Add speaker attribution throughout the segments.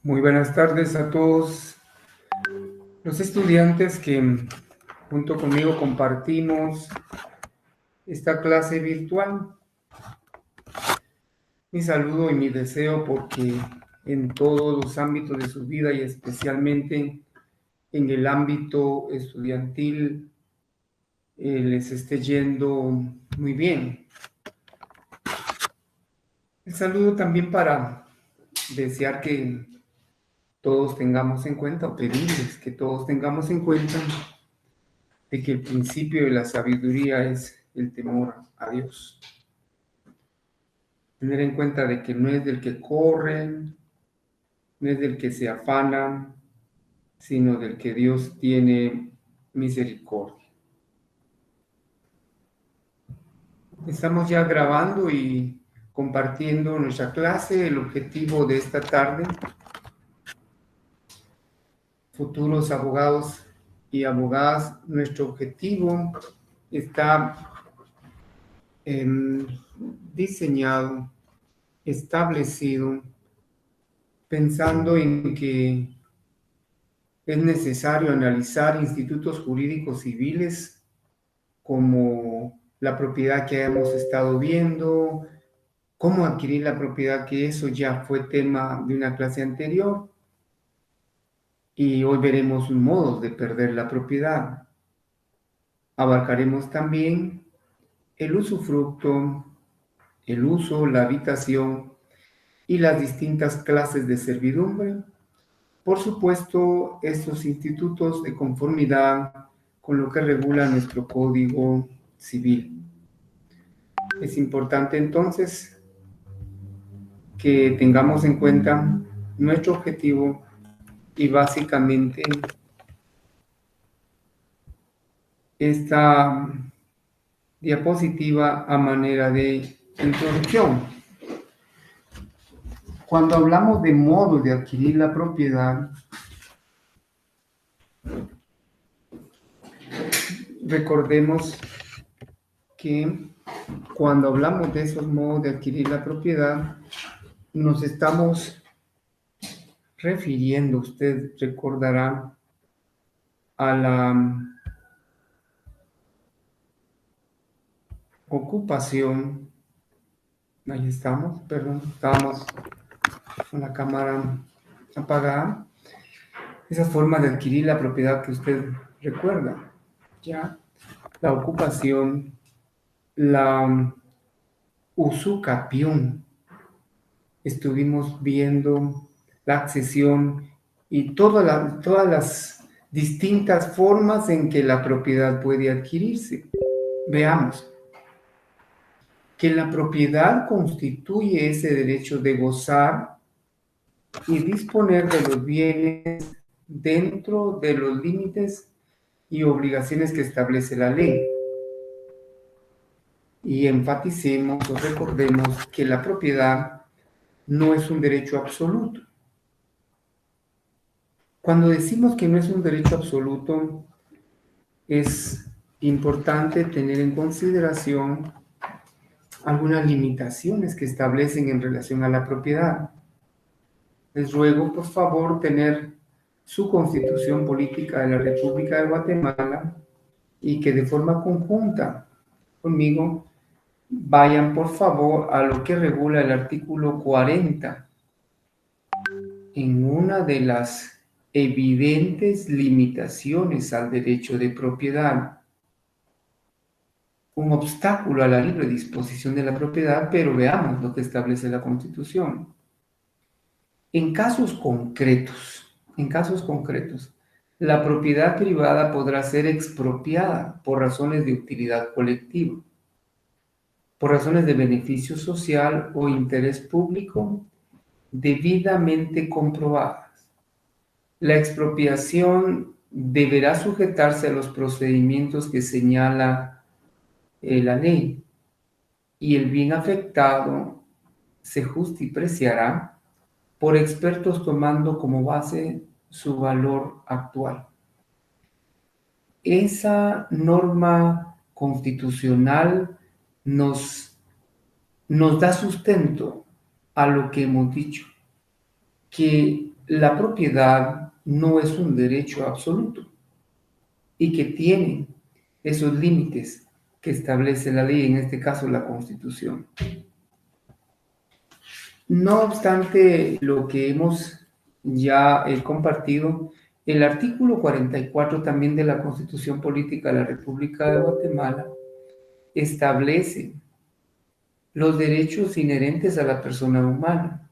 Speaker 1: Muy buenas tardes a todos los estudiantes que junto conmigo compartimos esta clase virtual. Mi saludo y mi deseo porque en todos los ámbitos de su vida y especialmente en el ámbito estudiantil les esté yendo muy bien. El saludo también para desear que todos tengamos en cuenta, o pedirles que todos tengamos en cuenta de que el principio de la sabiduría es el temor a Dios. Tener en cuenta de que no es del que corre, no es del que se afana, sino del que Dios tiene misericordia. Estamos ya grabando y compartiendo nuestra clase. El objetivo de esta tarde, futuros abogados y abogadas, nuestro objetivo está diseñado, establecido, pensando en que es necesario analizar institutos jurídicos civiles como la propiedad que hemos estado viendo, cómo adquirir la propiedad, que eso ya fue tema de una clase anterior, y hoy veremos modos de perder la propiedad. Abarcaremos también el usufructo, el uso, la habitación y las distintas clases de servidumbre. Por supuesto, estos institutos de conformidad con lo que regula nuestro Código Civil. Es importante entonces que tengamos en cuenta nuestro objetivo y básicamente esta diapositiva a manera de introducción. Cuando hablamos de modo de adquirir la propiedad, recordemos que cuando hablamos de esos modos de adquirir la propiedad, nos estamos refiriendo, usted recordará, a la ocupación. Ahí estamos, perdón, estábamos con la cámara apagada. Esa forma de adquirir la propiedad que usted recuerda, ya, la ocupación, la usucapión. Estuvimos viendo la accesión y todas las distintas formas en que la propiedad puede adquirirse. Veamos que la propiedad constituye ese derecho de gozar y disponer de los bienes dentro de los límites y obligaciones que establece la ley. Y enfaticemos o recordemos que la propiedad no es un derecho absoluto. Cuando decimos que no es un derecho absoluto, es importante tener en consideración algunas limitaciones que establecen en relación a la propiedad. Les ruego, por favor, tener su Constitución Política de la República de Guatemala y que de forma conjunta conmigo vayan, por favor, a lo que regula el artículo 40 en una de las evidentes limitaciones al derecho de propiedad, un obstáculo a la libre disposición de la propiedad, pero veamos lo que establece la Constitución. En casos concretos, la propiedad privada podrá ser expropiada por razones de utilidad colectiva, por razones de beneficio social o interés público debidamente comprobadas. La expropiación deberá sujetarse a los procedimientos que señala la ley y el bien afectado se justipreciará por expertos tomando como base su valor actual. Esa norma constitucional nos da sustento a lo que hemos dicho, que la propiedad no es un derecho absoluto y que tiene esos límites que establece la ley, en este caso la Constitución. No obstante lo que hemos ya compartido, el artículo 44 también de la Constitución Política de la República de Guatemala establece los derechos inherentes a la persona humana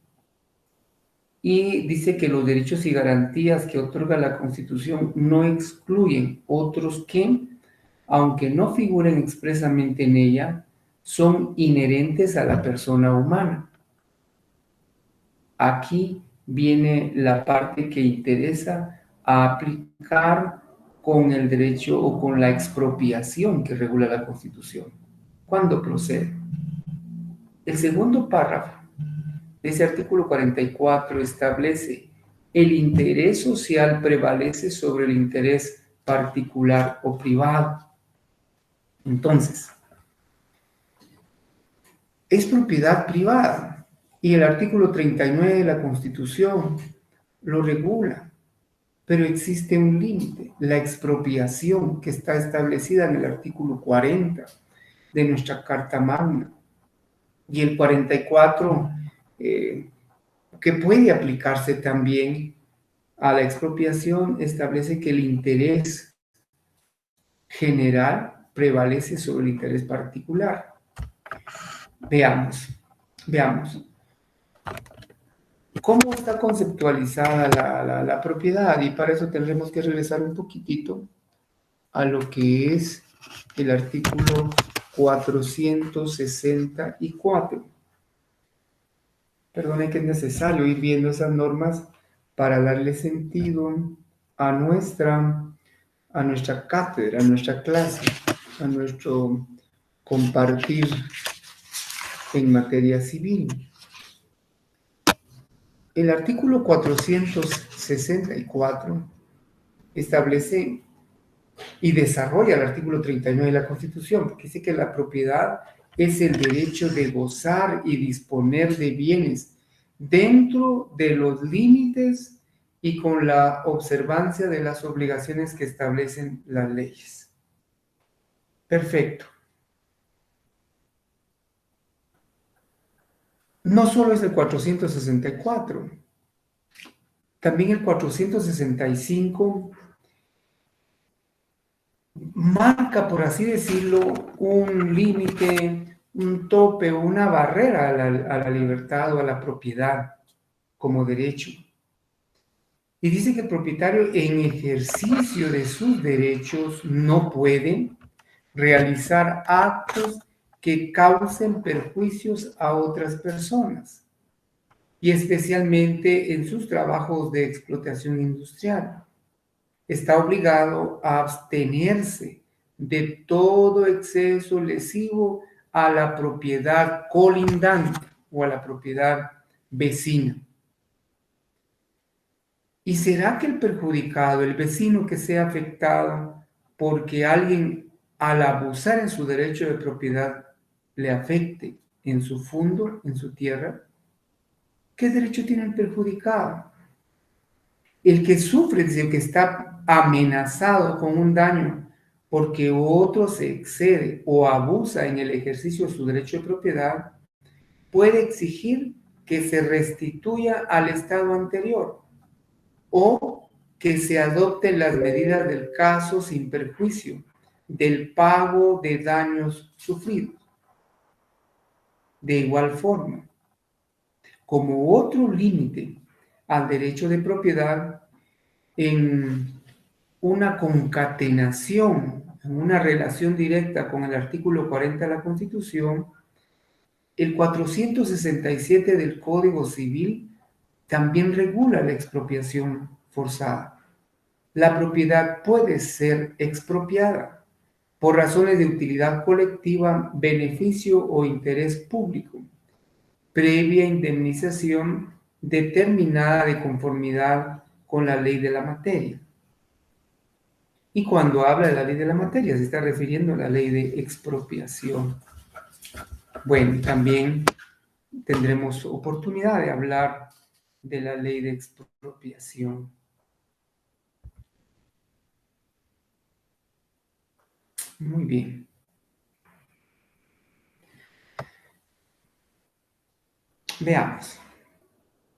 Speaker 1: y dice que los derechos y garantías que otorga la Constitución no excluyen otros que, aunque no figuren expresamente en ella, son inherentes a la persona humana. Aquí viene la parte que interesa a aplicar con el derecho o con la expropiación que regula la Constitución. ¿Cuándo procede? El segundo párrafo de ese artículo 44 establece: el interés social prevalece sobre el interés particular o privado. Entonces, es propiedad privada y el artículo 39 de la Constitución lo regula, pero existe un límite, la expropiación, que está establecida en el artículo 40 de nuestra Carta Magna, y el 44 que puede aplicarse también a la expropiación, establece que el interés general prevalece sobre el interés particular. Veamos. ¿Cómo está conceptualizada la propiedad? Y para eso tendremos que regresar un poquitito a lo que es el artículo 464. Perdone que es necesario ir viendo esas normas para darle sentido a nuestra cátedra, a nuestra clase, a nuestro compartir en materia civil. El artículo 464 establece y desarrolla el artículo 39 de la Constitución, porque dice que la propiedad es el derecho de gozar y disponer de bienes dentro de los límites y con la observancia de las obligaciones que establecen las leyes. Perfecto. No solo es el 464, también el 465 marca, por así decirlo, un límite, un tope o una barrera a la libertad o a la propiedad como derecho. Y dice que el propietario, en ejercicio de sus derechos, no puede realizar actos que causen perjuicios a otras personas, y especialmente en sus trabajos de explotación industrial. Está obligado a abstenerse de todo exceso lesivo a la propiedad colindante o a la propiedad vecina. ¿Y será que el perjudicado, el vecino que sea afectado porque alguien al abusar en su derecho de propiedad le afecte en su fundo, en su tierra? ¿Qué derecho tiene el perjudicado? El que sufre, es el que está amenazado con un daño porque otro se excede o abusa en el ejercicio de su derecho de propiedad, puede exigir que se restituya al estado anterior o que se adopten las medidas del caso sin perjuicio del pago de daños sufridos. De igual forma, como otro límite al derecho de propiedad, en una concatenación, en una relación directa con el artículo 40 de la Constitución, el 467 del Código Civil también regula la expropiación forzada. La propiedad puede ser expropiada por razones de utilidad colectiva, beneficio o interés público, previa indemnización determinada de conformidad con la ley de la materia. Y cuando habla de la ley de la materia, se está refiriendo a la ley de expropiación. Bueno, también tendremos oportunidad de hablar de la ley de expropiación. Muy bien. Veamos.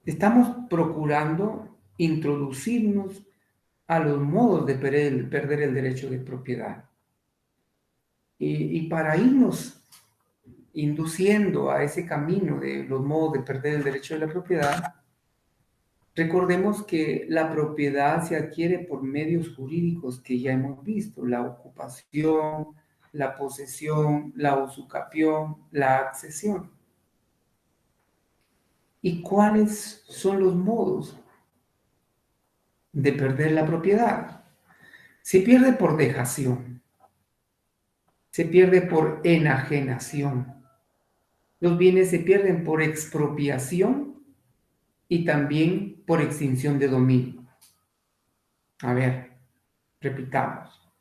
Speaker 1: Estamos procurando introducirnos a los modos de perder el derecho de propiedad. Y para irnos induciendo a ese camino de los modos de perder el derecho de la propiedad, recordemos que la propiedad se adquiere por medios jurídicos que ya hemos visto: la ocupación, la posesión, la usucapión, la accesión. ¿Y cuáles son los modos de perder la propiedad? Se pierde por dejación, se pierde por enajenación, los bienes se pierden por expropiación y también por extinción de dominio. A ver, repitamos.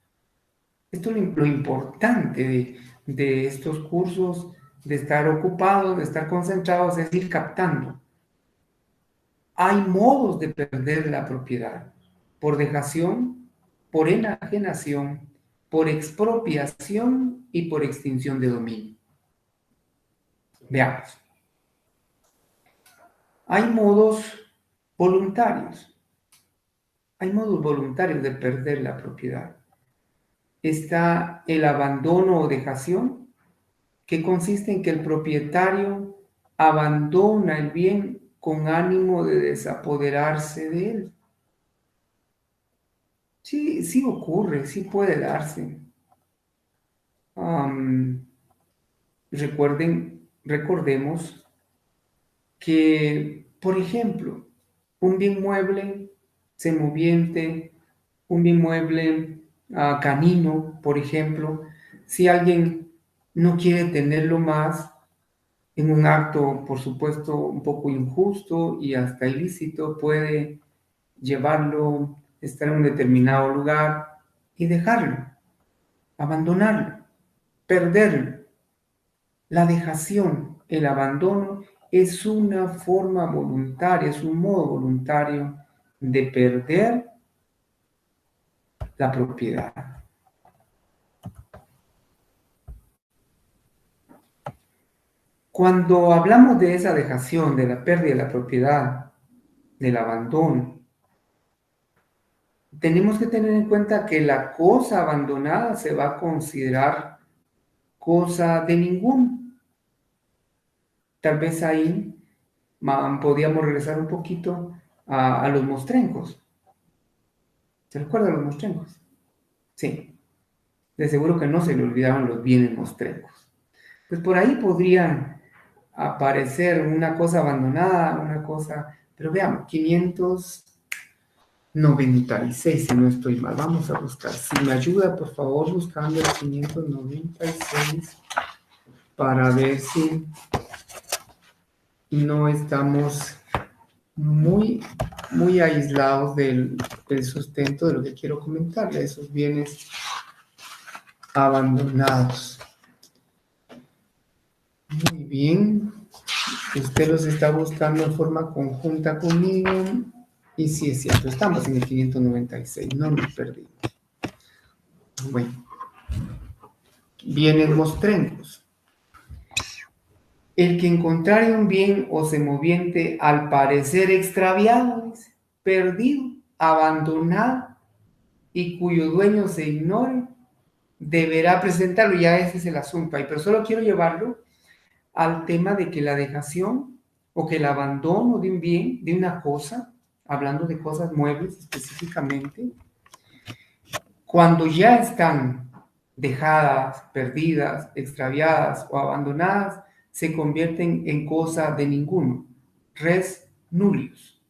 Speaker 1: Esto es lo importante de estos cursos, de estar ocupados, de estar concentrados, es ir captando. Hay modos de perder la propiedad: por dejación, por enajenación, por expropiación y por extinción de dominio. Veamos. Hay modos voluntarios. Hay modos voluntarios de perder la propiedad. Está el abandono o dejación, que consiste en que el propietario abandona el bien con ánimo de desapoderarse de él. Sí, sí ocurre, sí puede darse. Recordemos que, por ejemplo, un bien mueble semoviente, un bien mueble canino, por ejemplo, si alguien no quiere tenerlo más, en un acto, por supuesto, un poco injusto y hasta ilícito, puede llevarlo, estar en un determinado lugar y dejarlo, abandonarlo, perderlo. La dejación, el abandono, es una forma voluntaria, es un modo voluntario de perder la propiedad. Cuando hablamos de esa dejación, de la pérdida de la propiedad, del abandono, tenemos que tener en cuenta que la cosa abandonada se va a considerar cosa de ninguno. Tal vez ahí podíamos regresar un poquito a los mostrencos. ¿Se recuerdan los mostrencos? Sí. De seguro que no se le olvidaron los bienes mostrencos. Pues por ahí podrían aparecer una cosa abandonada, una cosa... Pero veamos, 596, si no estoy mal. Vamos a buscar. Si me ayuda, por favor, buscando el 596 para ver si no estamos muy aislados del sustento de lo que quiero comentar, de esos bienes abandonados. Muy bien. Usted los está buscando en forma conjunta conmigo. Y sí, es cierto, estamos en el 596, no nos perdimos. Bueno, bienes mostrencos. El que encontrare un bien o semoviente al parecer extraviado, perdido, abandonado, y cuyo dueño se ignore, deberá presentarlo. Ya ese es el asunto ahí, pero solo quiero llevarlo al tema de que la dejación o que el abandono de un bien, de una cosa, hablando de cosas muebles específicamente, cuando ya están dejadas, perdidas, extraviadas o abandonadas, se convierten en cosa de ninguno. Res nullius.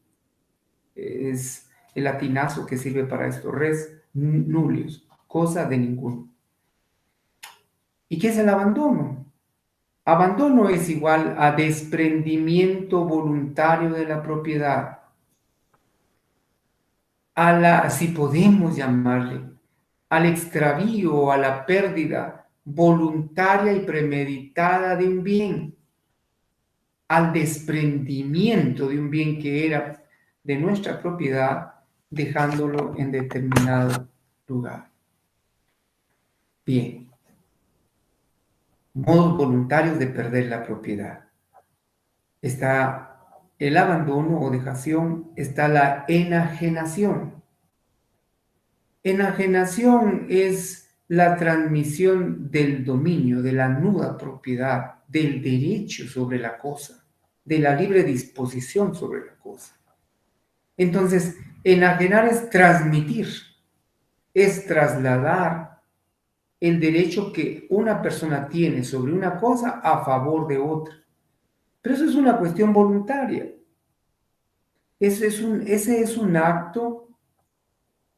Speaker 1: Es el latinazo que sirve para esto. Res nullius. Cosa de ninguno. ¿Y qué es el abandono? Abandono es igual a desprendimiento voluntario de la propiedad. Si podemos llamarle, al extravío o a la pérdida voluntaria y premeditada de un bien. al desprendimiento de un bien que era de nuestra propiedad, dejándolo en determinado lugar. Bien, modos voluntarios de perder la propiedad. Está el abandono o dejación, está la enajenación. Enajenación es la transmisión del dominio, de la nuda propiedad, del derecho sobre la cosa, de la libre disposición sobre la cosa. Entonces, enajenar es transmitir, es trasladar el derecho que una persona tiene sobre una cosa a favor de otra. Pero eso es una cuestión voluntaria. Ese es un acto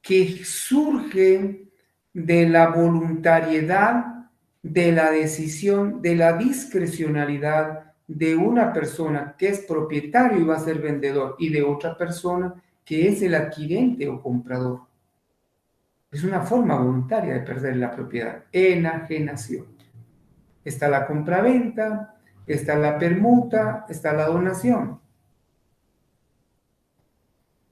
Speaker 1: que surge de la voluntariedad, de la decisión, de la discrecionalidad de una persona que es propietario y va a ser vendedor, y de otra persona que es el adquirente o comprador. Es una forma voluntaria de perder la propiedad, enajenación. Está la compraventa, está la permuta, está la donación.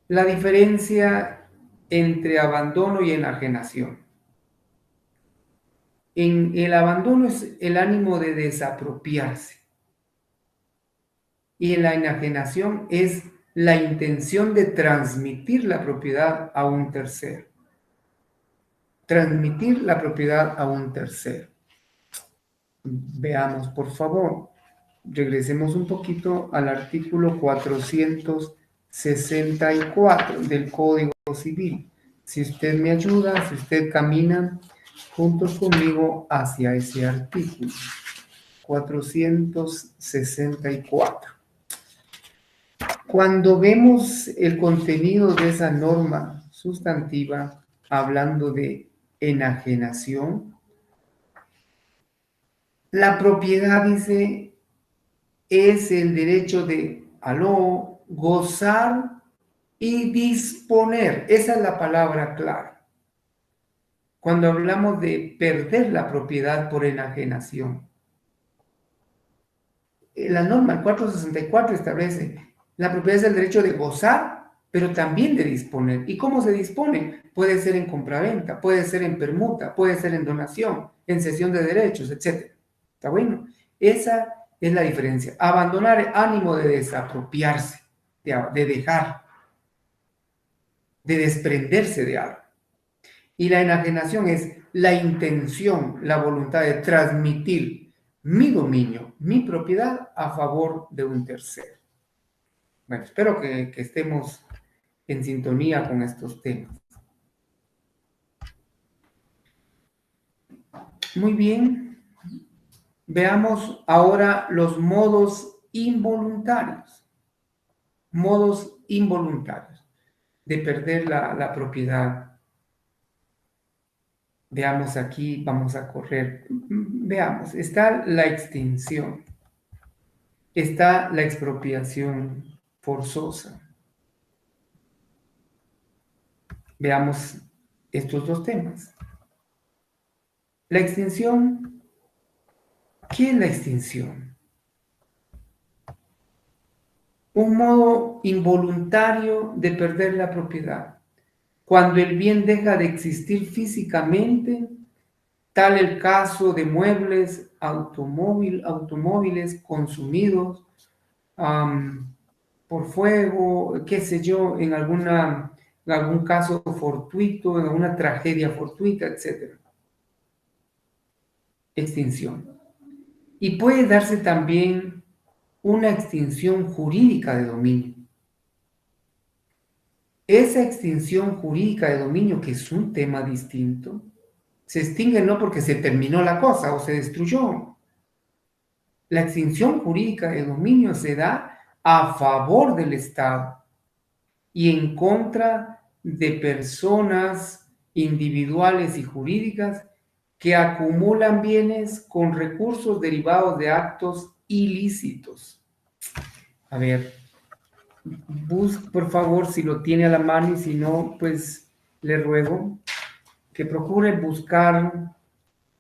Speaker 1: La diferencia entre abandono y enajenación. En el abandono es el ánimo de desapropiarse. Y en la enajenación es la intención de transmitir la propiedad a un tercero. Transmitir la propiedad a un tercero. Veamos, por favor. Regresemos un poquito al artículo 464 del Código Civil. Si usted me ayuda, si usted camina juntos conmigo hacia ese artículo. 464. Cuando vemos el contenido de esa norma sustantiva, hablando de enajenación, la propiedad, dice, es el derecho de, gozar y disponer. Esa es la palabra clave. Cuando hablamos de perder la propiedad por enajenación. La norma, el 464, establece, la propiedad es el derecho de gozar, pero también de disponer. ¿Y cómo se dispone? Puede ser en compraventa, puede ser en permuta, puede ser en donación, en cesión de derechos, etc. ¿Está bueno? Esa es la diferencia. Abandonar el ánimo de desapropiarse, de dejar, de desprenderse de algo. Y la enajenación es la intención, la voluntad de transmitir mi dominio, mi propiedad a favor de un tercero. Bueno, espero que estemos en sintonía con estos temas. Muy bien. Veamos ahora los modos involuntarios. Modos involuntarios de perder la propiedad. Veamos aquí, vamos a correr. Veamos, está la extinción. Está la expropiación forzosa. Veamos estos dos temas. La extinción. ¿Qué es la extinción? Un modo involuntario de perder la propiedad. Cuando el bien deja de existir físicamente, tal el caso de muebles, automóviles consumidos por fuego, qué sé yo, en algún caso fortuito, en alguna tragedia fortuita, etc. Extinción. Y puede darse también una extinción jurídica de dominio. Esa extinción jurídica de dominio, que es un tema distinto, se extingue no porque se terminó la cosa o se destruyó. La extinción jurídica de dominio se da a favor del Estado y en contra de personas individuales y jurídicas que acumulan bienes con recursos derivados de actos ilícitos. A ver, por favor, si lo tiene a la mano, y si no, pues le ruego que procure buscar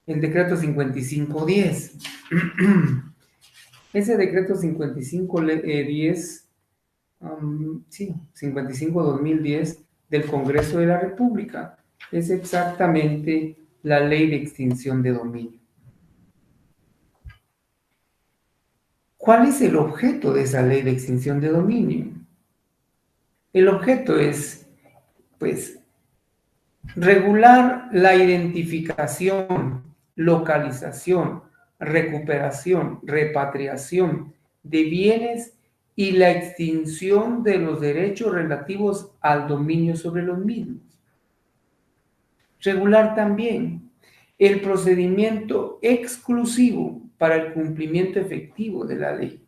Speaker 1: el decreto 5510. Ese decreto 5510, sí, 55-2010 del Congreso de la República es exactamente la ley de extinción de dominio. ¿Cuál es el objeto de esa ley de extinción de dominio? El objeto es, pues, regular la identificación, localización, recuperación, repatriación de bienes y la extinción de los derechos relativos al dominio sobre los mismos. Regular también el procedimiento exclusivo para el cumplimiento efectivo de la ley,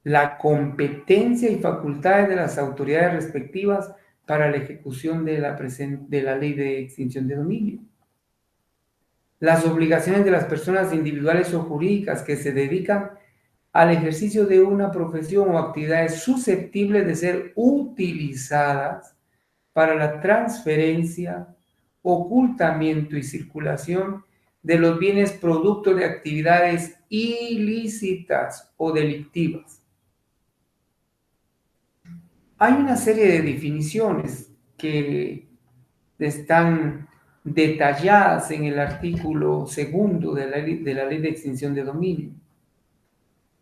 Speaker 1: la competencia y facultades de las autoridades respectivas para la ejecución de la ley de extinción de dominio, las obligaciones de las personas individuales o jurídicas que se dedican al ejercicio de una profesión o actividades susceptibles de ser utilizadas para la transferencia, ocultamiento y circulación de los bienes producto de actividades ilícitas o delictivas. Hay una serie de definiciones que están detalladas en el artículo segundo de la ley de extinción de dominio.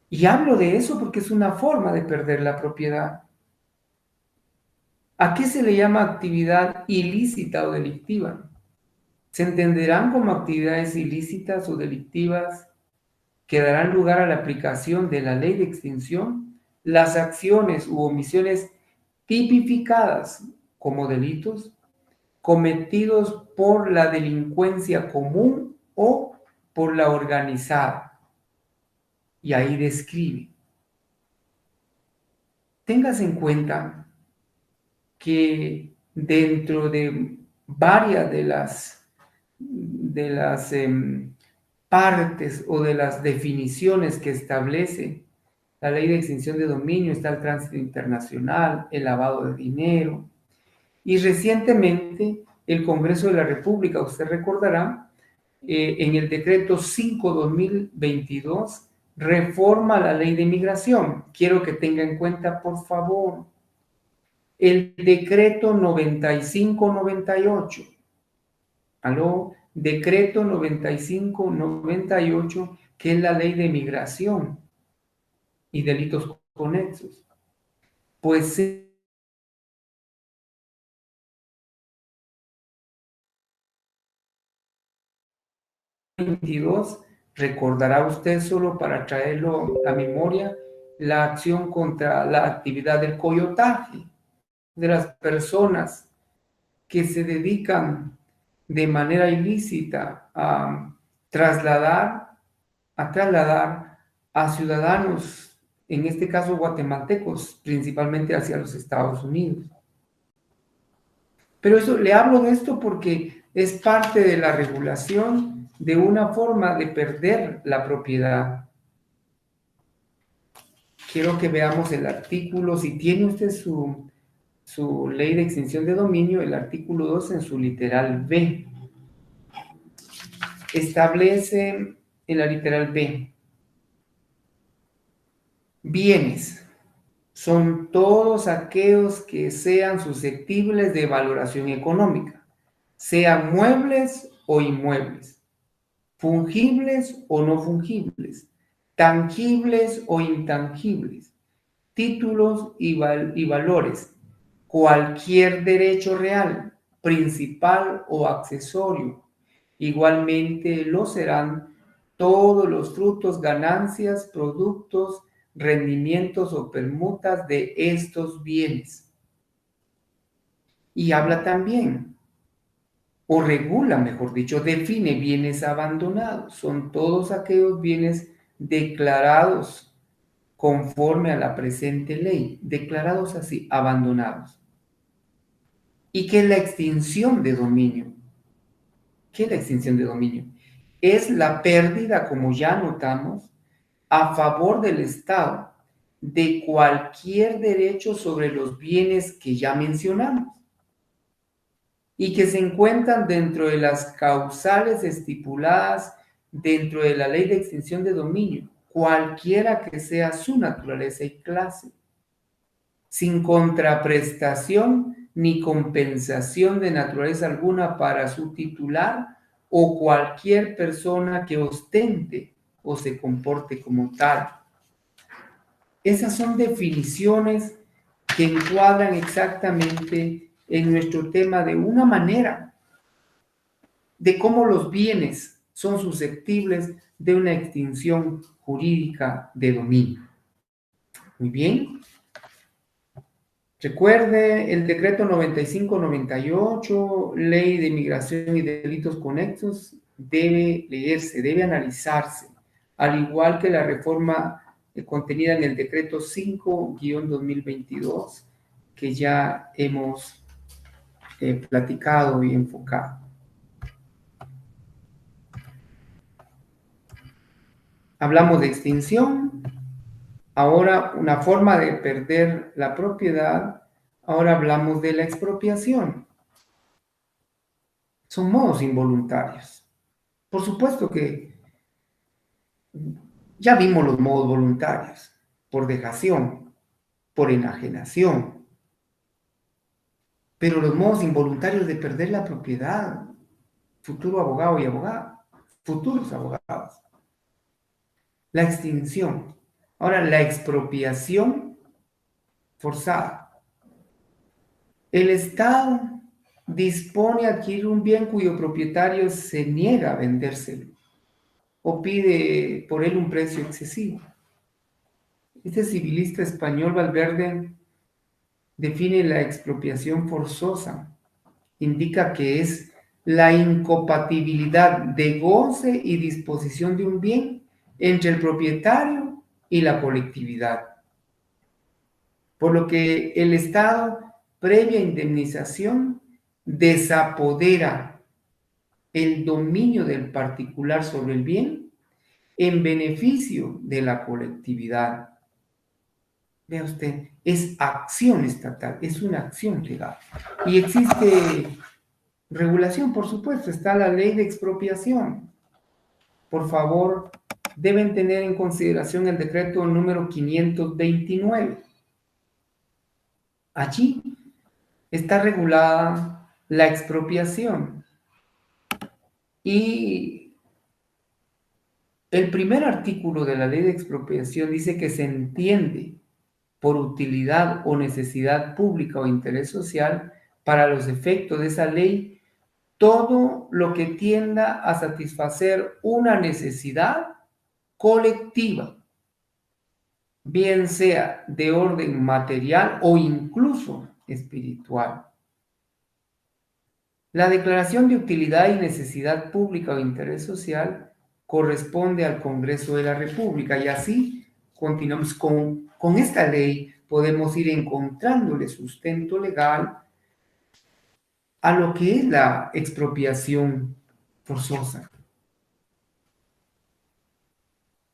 Speaker 1: Y hablo de eso porque es una forma de perder la propiedad. ¿A qué se le llama actividad ilícita o delictiva? Se entenderán como actividades ilícitas o delictivas que darán lugar a la aplicación de la ley de extinción las acciones u omisiones tipificadas como delitos cometidos por la delincuencia común o por la organizada. Y ahí describe. Tengas en cuenta que dentro de varias de las partes o de las definiciones que establece la ley de extinción de dominio está el tránsito internacional, el lavado de dinero, y recientemente el Congreso de la República, usted recordará, en el decreto 5/2022 reforma la ley de migración. Quiero que tenga en cuenta, por favor, el decreto 95/98. ¿Aló? Decreto 95/98, que es la ley de migración y delitos conexos. Pues 22, recordará usted, solo para traerlo a memoria, la acción contra la actividad del coyotaje, de las personas que se dedican de manera ilícita trasladar, a trasladar a ciudadanos, en este caso guatemaltecos, principalmente hacia los Estados Unidos. Pero eso, le hablo de esto porque es parte de la regulación de una forma de perder la propiedad. Quiero que veamos el artículo, si tiene usted su ley de extinción de dominio, el artículo 2 en su literal B. Establece en la literal B, bienes son todos aquellos que sean susceptibles de valoración económica, sean muebles o inmuebles, fungibles o no fungibles, tangibles o intangibles, títulos y valores, cualquier derecho real, principal o accesorio. Igualmente lo serán todos los frutos, ganancias, productos, rendimientos o permutas de estos bienes. Y habla también, o regula, mejor dicho, define bienes abandonados. Son todos aquellos bienes declarados conforme a la presente ley, declarados así, abandonados. ¿Y qué es la extinción de dominio? ¿Qué es la extinción de dominio? Es la pérdida, como ya notamos, a favor del Estado de cualquier derecho sobre los bienes que ya mencionamos y que se encuentran dentro de las causales estipuladas dentro de la ley de extinción de dominio, cualquiera que sea su naturaleza y clase, sin contraprestación ni compensación de naturaleza alguna para su titular o cualquier persona que ostente o se comporte como tal. Esas son definiciones que encuadran exactamente en nuestro tema de una manera de cómo los bienes son susceptibles de una extinción jurídica de dominio. Muy bien. Recuerde el decreto 95-98, ley de migración y delitos conexos, debe leerse, debe analizarse, al igual que la reforma contenida en el decreto 5-2022, que ya hemos platicado y enfocado. Hablamos de extinción, ahora una forma de perder la propiedad, ahora hablamos de la expropiación. Son modos involuntarios. Por supuesto que ya vimos los modos voluntarios, por dejación, por enajenación, pero los modos involuntarios de perder la propiedad, futuro abogado y abogada, futuros abogados, la extinción, ahora la expropiación forzada. El Estado dispone a adquirir un bien cuyo propietario se niega a vendérselo o pide por él un precio excesivo. Este civilista español Valverde define la expropiación forzosa. Indica que es la incompatibilidad de goce y disposición de un bien entre el propietario y la colectividad. Por lo que el Estado, previa indemnización, desapodera el dominio del particular sobre el bien en beneficio de la colectividad. Vea usted, es acción estatal, es una acción legal. Y existe regulación, por supuesto, está la ley de expropiación. Por favor, deben tener en consideración el decreto número 529. Allí está regulada la expropiación. Y el primer artículo de la ley de expropiación dice que se entiende por utilidad o necesidad pública o interés social para los efectos de esa ley todo lo que tienda a satisfacer una necesidad colectiva, bien sea de orden material o incluso espiritual. La declaración de utilidad y necesidad pública o interés social corresponde al Congreso de la República y así continuamos con esta ley, podemos ir encontrándole sustento legal a lo que es la expropiación forzosa.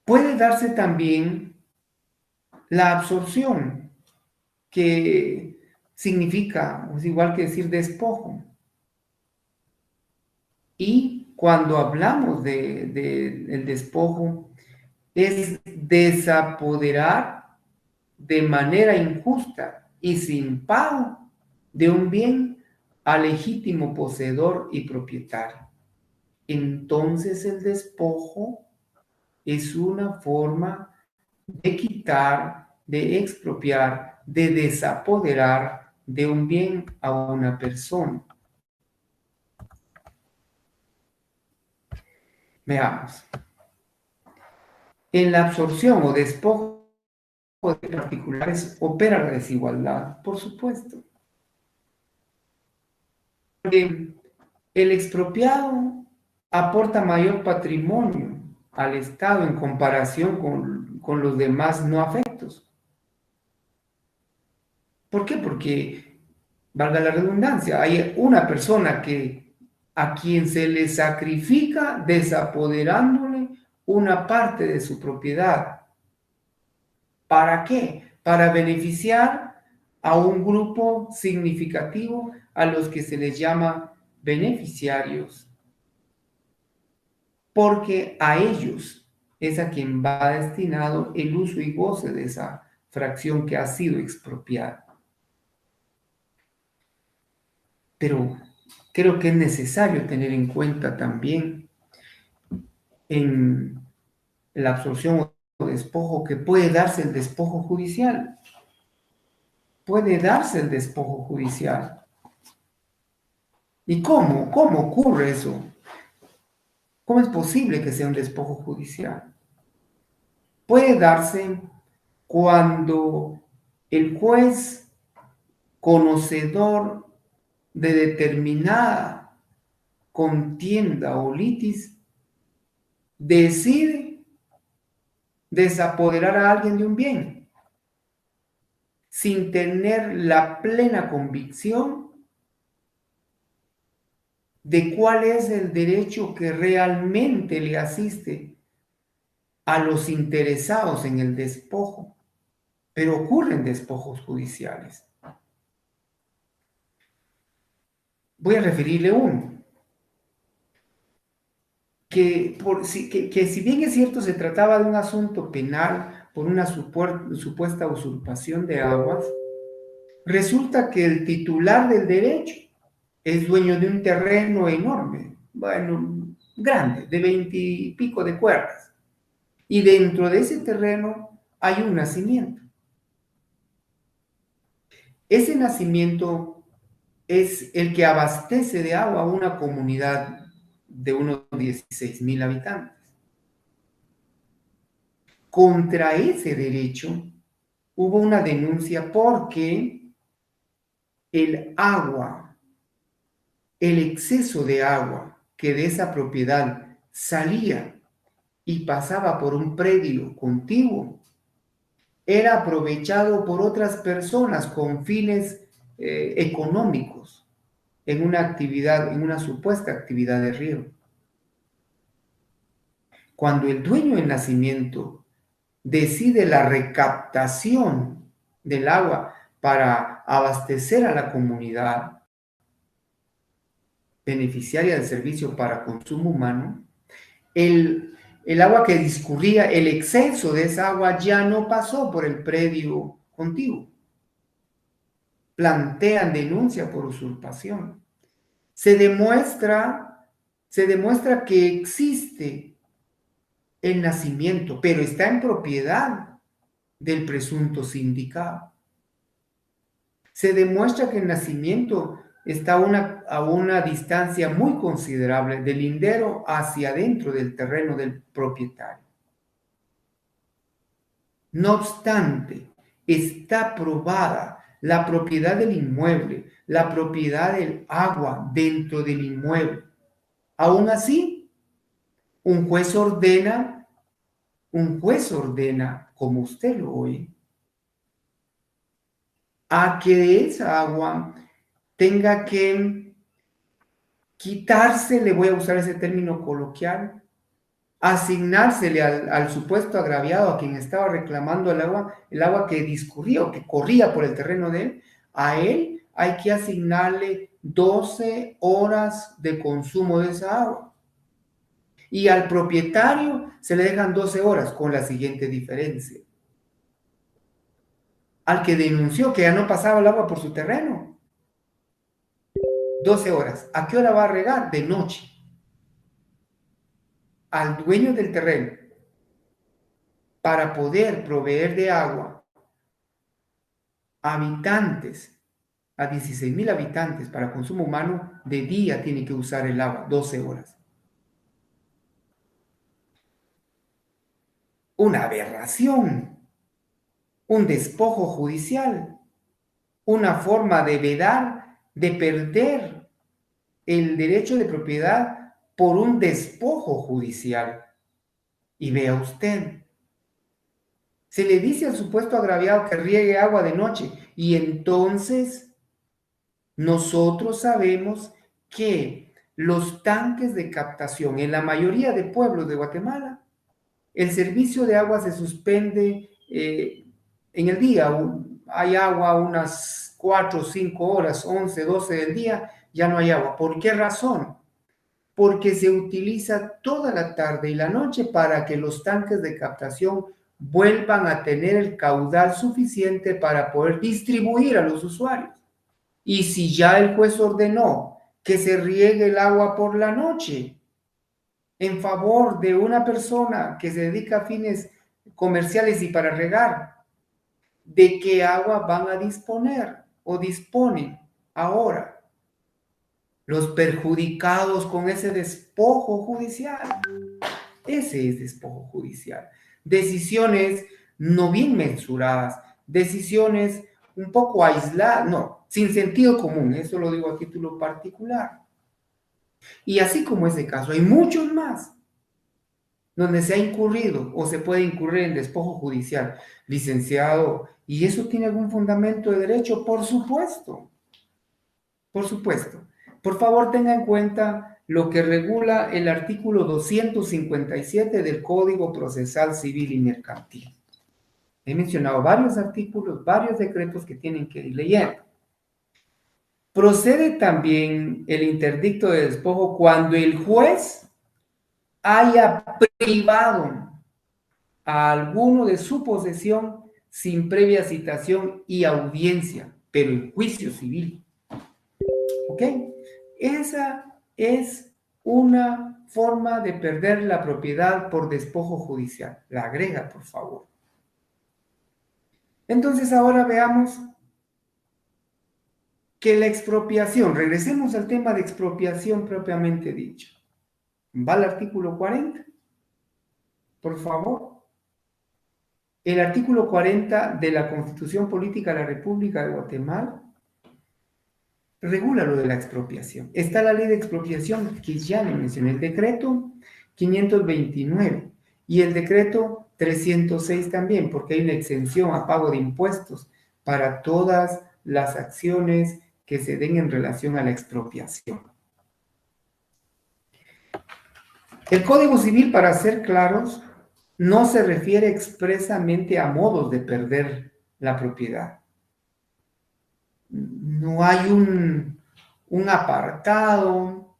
Speaker 1: Puede darse también la absorción, que significa, es igual que decir despojo. Y cuando hablamos del despojo, es desapoderar de manera injusta y sin pago de un bien al legítimo poseedor y propietario. Entonces el despojo es una forma de quitar, de expropiar, de desapoderar de un bien a una persona. Veamos. En la absorción o despojo de particulares opera la desigualdad, por supuesto. Porque el expropiado aporta mayor patrimonio al Estado en comparación con los demás no afectos. ¿Por qué? Porque, valga la redundancia, hay una persona a quien se le sacrifica desapoderándole una parte de su propiedad. ¿Para qué? Para beneficiar a un grupo significativo a los que se les llama beneficiarios porque a ellos es a quien va destinado el uso y goce de esa fracción que ha sido expropiada. Pero creo que es necesario tener en cuenta también en la absorción o despojo que puede darse el despojo judicial. Puede darse el despojo judicial. ¿Y cómo? ¿Cómo ocurre eso? ¿Cómo es posible que sea un despojo judicial? Puede darse cuando el juez conocedor de determinada contienda o litis decide desapoderar a alguien de un bien sin tener la plena convicción de cuál es el derecho que realmente le asiste a los interesados en el despojo. Pero ocurren despojos judiciales. Voy a referirle uno, que si bien es cierto se trataba de un asunto penal por una supuesta usurpación de aguas, resulta que el titular del derecho es dueño de un terreno enorme, bueno, grande, de 20 y pico de cuerdas. Y dentro de ese terreno hay un nacimiento. Ese nacimiento es el que abastece de agua a una comunidad de unos 16,000 habitantes. Contra ese derecho hubo una denuncia porque el agua, el exceso de agua que de esa propiedad salía y pasaba por un predio contiguo, era aprovechado por otras personas con fines económicos en una actividad, en una supuesta actividad de riego. Cuando el dueño del nacimiento decide la recaptación del agua para abastecer a la comunidad beneficiaria del servicio para consumo humano, el agua que discurría, el exceso de esa agua ya no pasó por el predio contiguo. Plantean denuncia por usurpación. Se demuestra que existe el nacimiento, pero está en propiedad del presunto sindicado. Se demuestra que el nacimiento está a una distancia muy considerable del lindero hacia adentro del terreno del propietario. No obstante, está probada la propiedad del inmueble, la propiedad del agua dentro del inmueble. Aún así, un juez ordena, como usted lo oye, a que esa agua tenga que quitarse, le voy a usar ese término coloquial, asignársele al supuesto agraviado a quien estaba reclamando el agua que discurría o que corría por el terreno de él, a él hay que asignarle 12 horas de consumo de esa agua. Y al propietario se le dejan 12 horas con la siguiente diferencia. Al que denunció que ya no pasaba el agua por su terreno, 12 horas. ¿A qué hora va a regar? De noche. Al dueño del terreno, para poder proveer de agua a habitantes, a 16,000 habitantes para consumo humano, de día tiene que usar el agua, 12 horas. Una aberración, un despojo judicial, una forma de vedar, de perder el derecho de propiedad por un despojo judicial. Y vea usted, se le dice al supuesto agraviado que riegue agua de noche y entonces nosotros sabemos que los tanques de captación en la mayoría de pueblos de Guatemala, el servicio de agua se suspende en el día. Hay agua unas 4, 5 horas, 11, 12 del día, ya no hay agua. ¿Por qué razón? porque se utiliza toda la tarde y la noche para que los tanques de captación vuelvan a tener el caudal suficiente para poder distribuir a los usuarios. Y si ya el juez ordenó que se riegue el agua por la noche en favor de una persona que se dedica a fines comerciales y para regar, ¿de qué agua van a disponer o disponen ahora los perjudicados con ese despojo judicial? Ese es despojo judicial. Decisiones no bien mensuradas, decisiones un poco aisladas, no, sin sentido común, eso lo digo a título particular. Y así como ese caso, hay muchos más donde se ha incurrido o se puede incurrir en despojo judicial, licenciado, ¿y eso tiene algún fundamento de derecho? Por supuesto, por supuesto. Por favor, tenga en cuenta lo que regula el artículo 257 del Código Procesal Civil y Mercantil. He mencionado varios artículos, varios decretos que tienen que ir leyendo. Procede también el interdicto de despojo cuando el juez haya privado a alguno de su posesión sin previa citación y audiencia, pero en juicio civil. ¿Ok? Esa es una forma de perder la propiedad por despojo judicial. La agrega, por favor. Entonces ahora veamos que la expropiación, regresemos al tema de expropiación propiamente dicho. Va al artículo 40, por favor. El artículo 40 de la Constitución Política de la República de Guatemala regula lo de la expropiación. Está la ley de expropiación que ya le mencioné, el decreto 529 y el decreto 306 también, porque hay una exención a pago de impuestos para todas las acciones que se den en relación a la expropiación. El Código Civil, para ser claros, no se refiere expresamente a modos de perder la propiedad. No hay un apartado,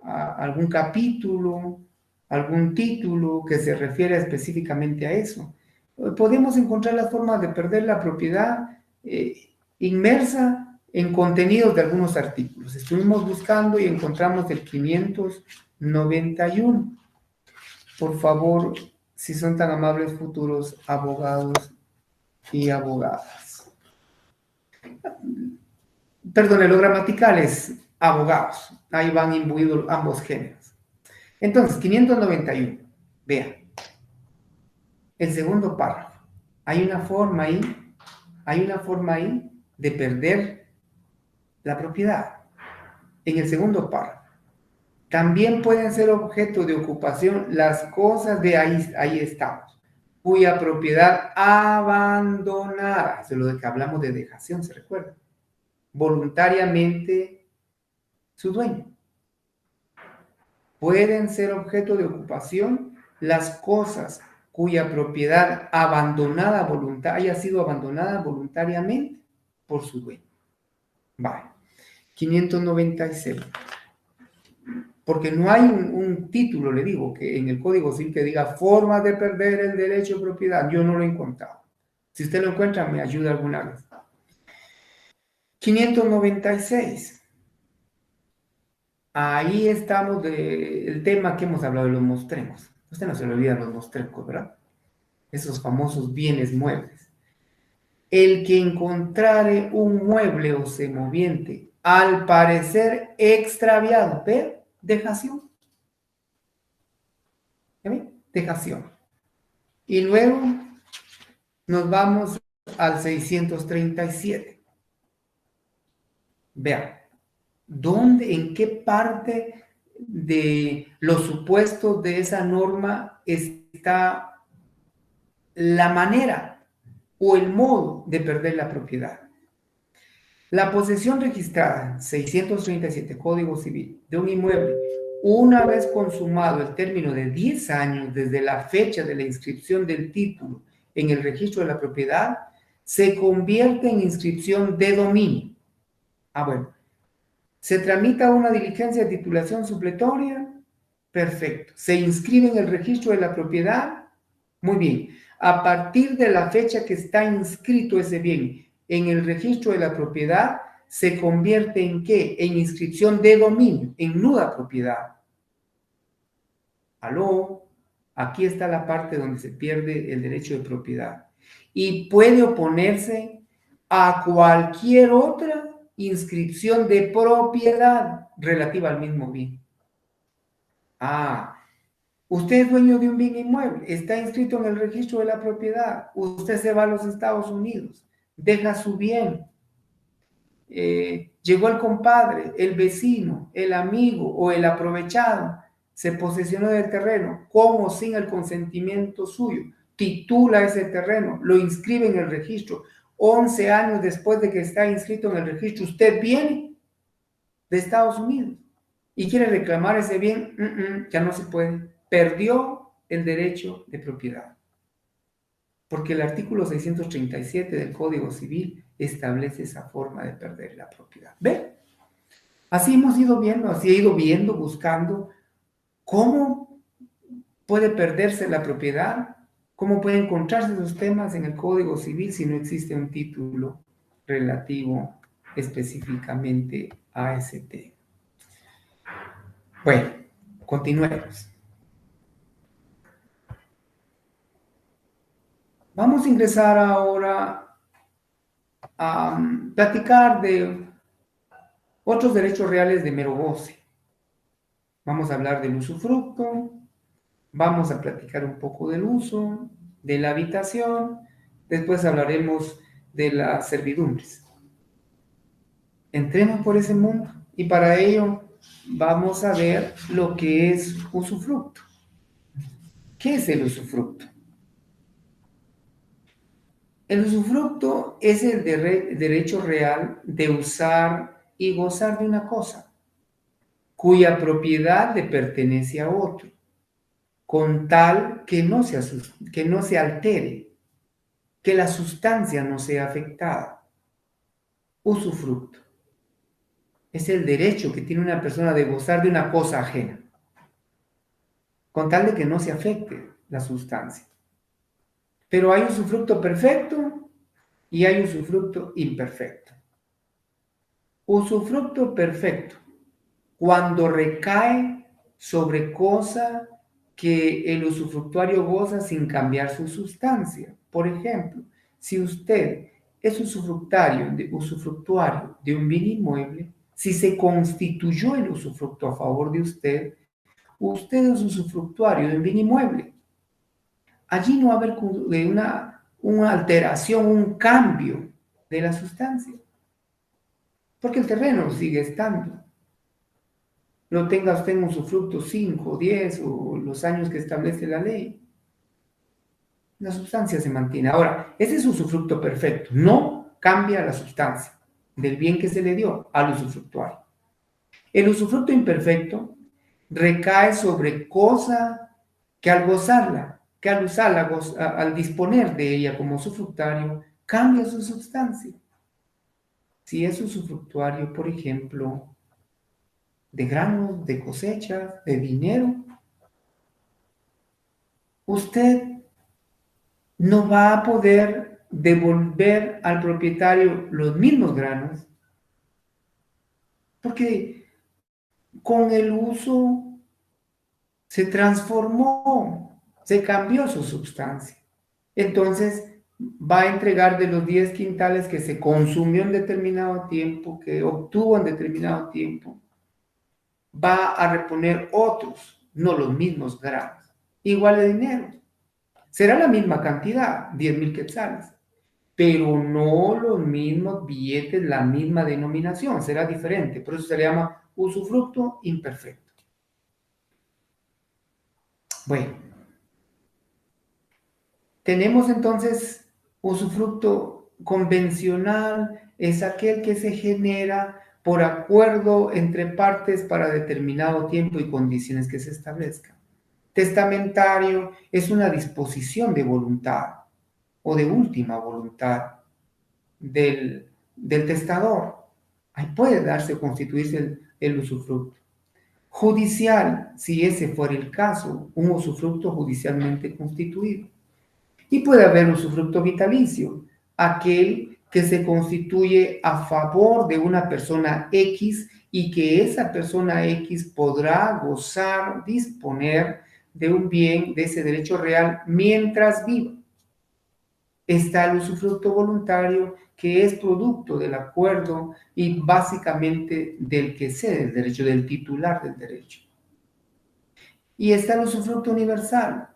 Speaker 1: algún capítulo, algún título que se refiere específicamente a eso. Podemos encontrar las formas de perder la propiedad inmersa en contenidos de algunos artículos. Estuvimos buscando y encontramos el 591. Por favor, si son tan amables, futuros abogados y abogadas. Perdón, los gramaticales, abogados. Ahí van imbuidos ambos géneros. Entonces, 591. Vean. El segundo párrafo. Hay una forma ahí de perder la propiedad. En el segundo párrafo. También pueden ser objeto de ocupación las cosas de ahí estamos, cuya propiedad abandonada, eso es lo de que hablamos de dejación, ¿se recuerda? Voluntariamente su dueño. Pueden ser objeto de ocupación las cosas cuya propiedad haya sido abandonada voluntariamente por su dueño. Vale. 596. Porque no hay un título, le digo, que en el Código Civil que diga formas de perder el derecho de propiedad. Yo no lo he encontrado. Si usted lo encuentra, me ayuda alguna vez. 596. Ahí estamos del tema que hemos hablado de los mostremos. Usted no se le olvida los mostrecos, ¿verdad? Esos famosos bienes muebles. El que encontrare un mueble o semoviente, al parecer extraviado, ¿ve? Dejación. Dejación. Y luego nos vamos al 637. Vean, en qué parte de los supuestos de esa norma está la manera o el modo de perder la propiedad? La posesión registrada, 637, Código Civil, de un inmueble, una vez consumado el término de 10 años desde la fecha de la inscripción del título en el registro de la propiedad, se convierte en inscripción de dominio. Bueno, ¿Se tramita una diligencia de titulación supletoria? Perfecto. ¿Se inscribe en el registro de la propiedad? Muy bien. A partir de la fecha que está inscrito ese bien en el registro de la propiedad, ¿se convierte en qué? En inscripción de dominio, en nuda propiedad. Aló, aquí está la parte donde se pierde el derecho de propiedad. Y puede oponerse a cualquier otra inscripción de propiedad relativa al mismo bien. Ah, usted es dueño de un bien inmueble, está inscrito en el registro de la propiedad, usted se va a los Estados Unidos, deja su bien, llegó el compadre, el vecino, el amigo o el aprovechado, se posesionó del terreno, con o sin el consentimiento suyo, titula ese terreno, lo inscribe en el registro. 11 años después de que está inscrito en el registro, usted viene de Estados Unidos y quiere reclamar ese bien, ya no se puede. Perdió el derecho de propiedad. Porque el artículo 637 del Código Civil establece esa forma de perder la propiedad. ¿Ve? Así hemos ido viendo, así he ido viendo, buscando cómo puede perderse la propiedad, cómo pueden encontrarse esos temas en el Código Civil si no existe un título relativo específicamente a ese tema. Bueno, continuemos. Vamos a ingresar ahora a platicar de otros derechos reales de mero goce. Vamos a hablar del usufructo, vamos a platicar un poco del uso, de la habitación, después hablaremos de las servidumbres. Entremos por ese mundo y para ello vamos a ver lo que es usufructo. ¿Qué es el usufructo? El usufructo es el derecho real de usar y gozar de una cosa, cuya propiedad le pertenece a otro, con tal que no se altere, que la sustancia no sea afectada. Usufructo es el derecho que tiene una persona de gozar de una cosa ajena, con tal de que no se afecte la sustancia. Pero hay usufructo perfecto y hay usufructo imperfecto. Usufructo perfecto, cuando recae sobre cosa que el usufructuario goza sin cambiar su sustancia. Por ejemplo, si usted es usufructuario de un bien inmueble, si se constituyó el usufructo a favor de usted, usted es usufructuario de un bien inmueble. Allí no va a haber una alteración, un cambio de la sustancia, porque el terreno sigue estando. No tenga usted en usufructo 5, 10 o los años que establece la ley. La sustancia se mantiene. Ahora, ese es usufructo perfecto. No cambia la sustancia del bien que se le dio al usufructuario. El usufructo imperfecto recae sobre cosa que al gozarla, que al usarla, al disponer de ella como usufructuario, cambia su sustancia. Si es usufructuario, por ejemplo, de granos, de cosechas, de dinero, usted no va a poder devolver al propietario los mismos granos, porque con el uso se transformó, se cambió su sustancia. Entonces va a entregar de los 10 quintales que se consumió en determinado tiempo, que obtuvo en determinado tiempo, va a reponer otros, no los mismos granos, igual de dinero. Será la misma cantidad, 10,000 quetzales, pero no los mismos billetes, la misma denominación, será diferente. Por eso se le llama usufructo imperfecto. Bueno, tenemos entonces usufructo convencional, es aquel que se genera por acuerdo entre partes para determinado tiempo y condiciones que se establezcan. Testamentario es una disposición de voluntad o de última voluntad del testador. ahí puede darse o constituirse el usufructo. Judicial, si ese fuera el caso, un usufructo judicialmente constituido. Y puede haber usufructo vitalicio, aquel que se constituye a favor de una persona X y que esa persona X podrá gozar, disponer de un bien, de ese derecho real, mientras viva. Está el usufructo voluntario, que es producto del acuerdo y básicamente del que cede el derecho, del titular del derecho. Y está el usufructo universal,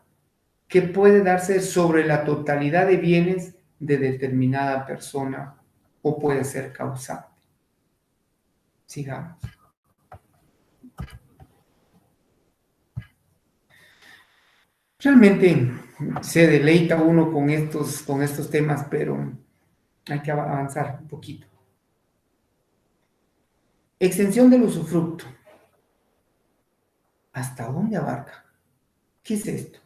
Speaker 1: que puede darse sobre la totalidad de bienes de determinada persona o puede ser causante. Sigamos. Realmente se deleita uno con estos temas, pero hay que avanzar un poquito. Extensión del usufructo. ¿Hasta dónde abarca? ¿Qué es esto?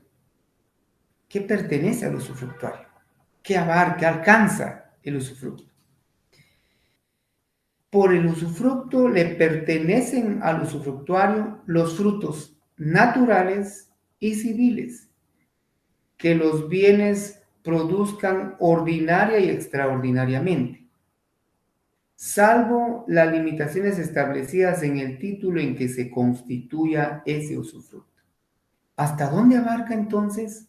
Speaker 1: ¿Qué pertenece al usufructuario? ¿Qué abarca, alcanza el usufructo? Por el usufructo le pertenecen al usufructuario los frutos naturales y civiles que los bienes produzcan ordinaria y extraordinariamente, salvo las limitaciones establecidas en el título en que se constituya ese usufructo. ¿Hasta dónde abarca entonces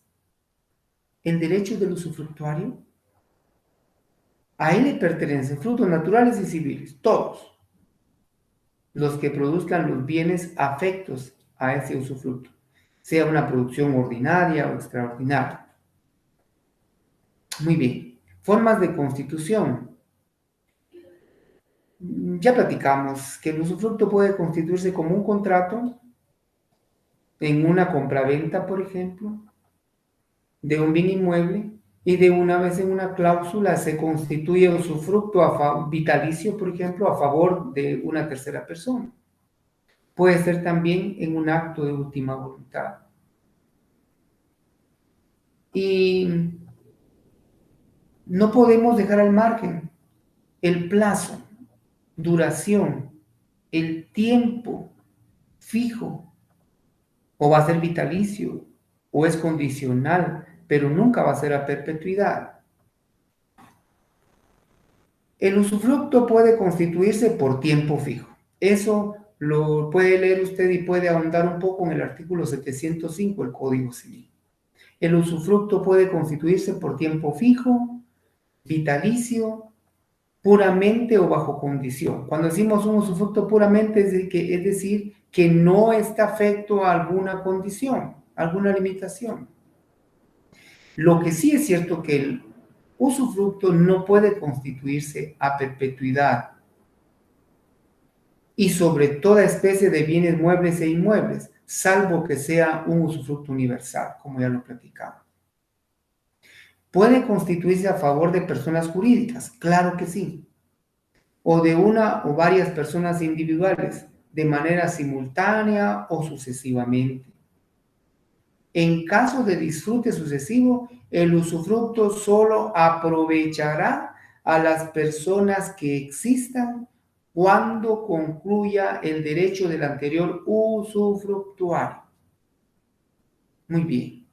Speaker 1: el derecho del usufructuario? A él le pertenecen frutos naturales y civiles, todos los que produzcan los bienes afectos a ese usufructo, sea una producción ordinaria o extraordinaria. Muy bien. Formas de constitución. Ya platicamos que el usufructo puede constituirse como un contrato en una compraventa, por ejemplo, de un bien inmueble, y de una vez en una cláusula se constituye usufructo vitalicio, por ejemplo, a favor de una tercera persona. Puede ser también en un acto de última voluntad. Y no podemos dejar al margen el plazo, duración, el tiempo fijo, o va a ser vitalicio, o es condicional, pero nunca va a ser a perpetuidad. El usufructo puede constituirse por tiempo fijo. Eso lo puede leer usted y puede ahondar un poco en el artículo 705 del Código Civil. El usufructo puede constituirse por tiempo fijo, vitalicio, puramente o bajo condición. Cuando decimos un usufructo puramente, es decir, que no está afecto a alguna condición, alguna limitación. Lo que sí es cierto que el usufructo no puede constituirse a perpetuidad y sobre toda especie de bienes muebles e inmuebles, salvo que sea un usufructo universal, como ya lo platicamos. ¿Puede constituirse a favor de personas jurídicas? Claro que sí. O de una o varias personas individuales, de manera simultánea o sucesivamente. En caso de disfrute sucesivo, el usufructo solo aprovechará a las personas que existan cuando concluya el derecho del anterior usufructuario. Muy bien.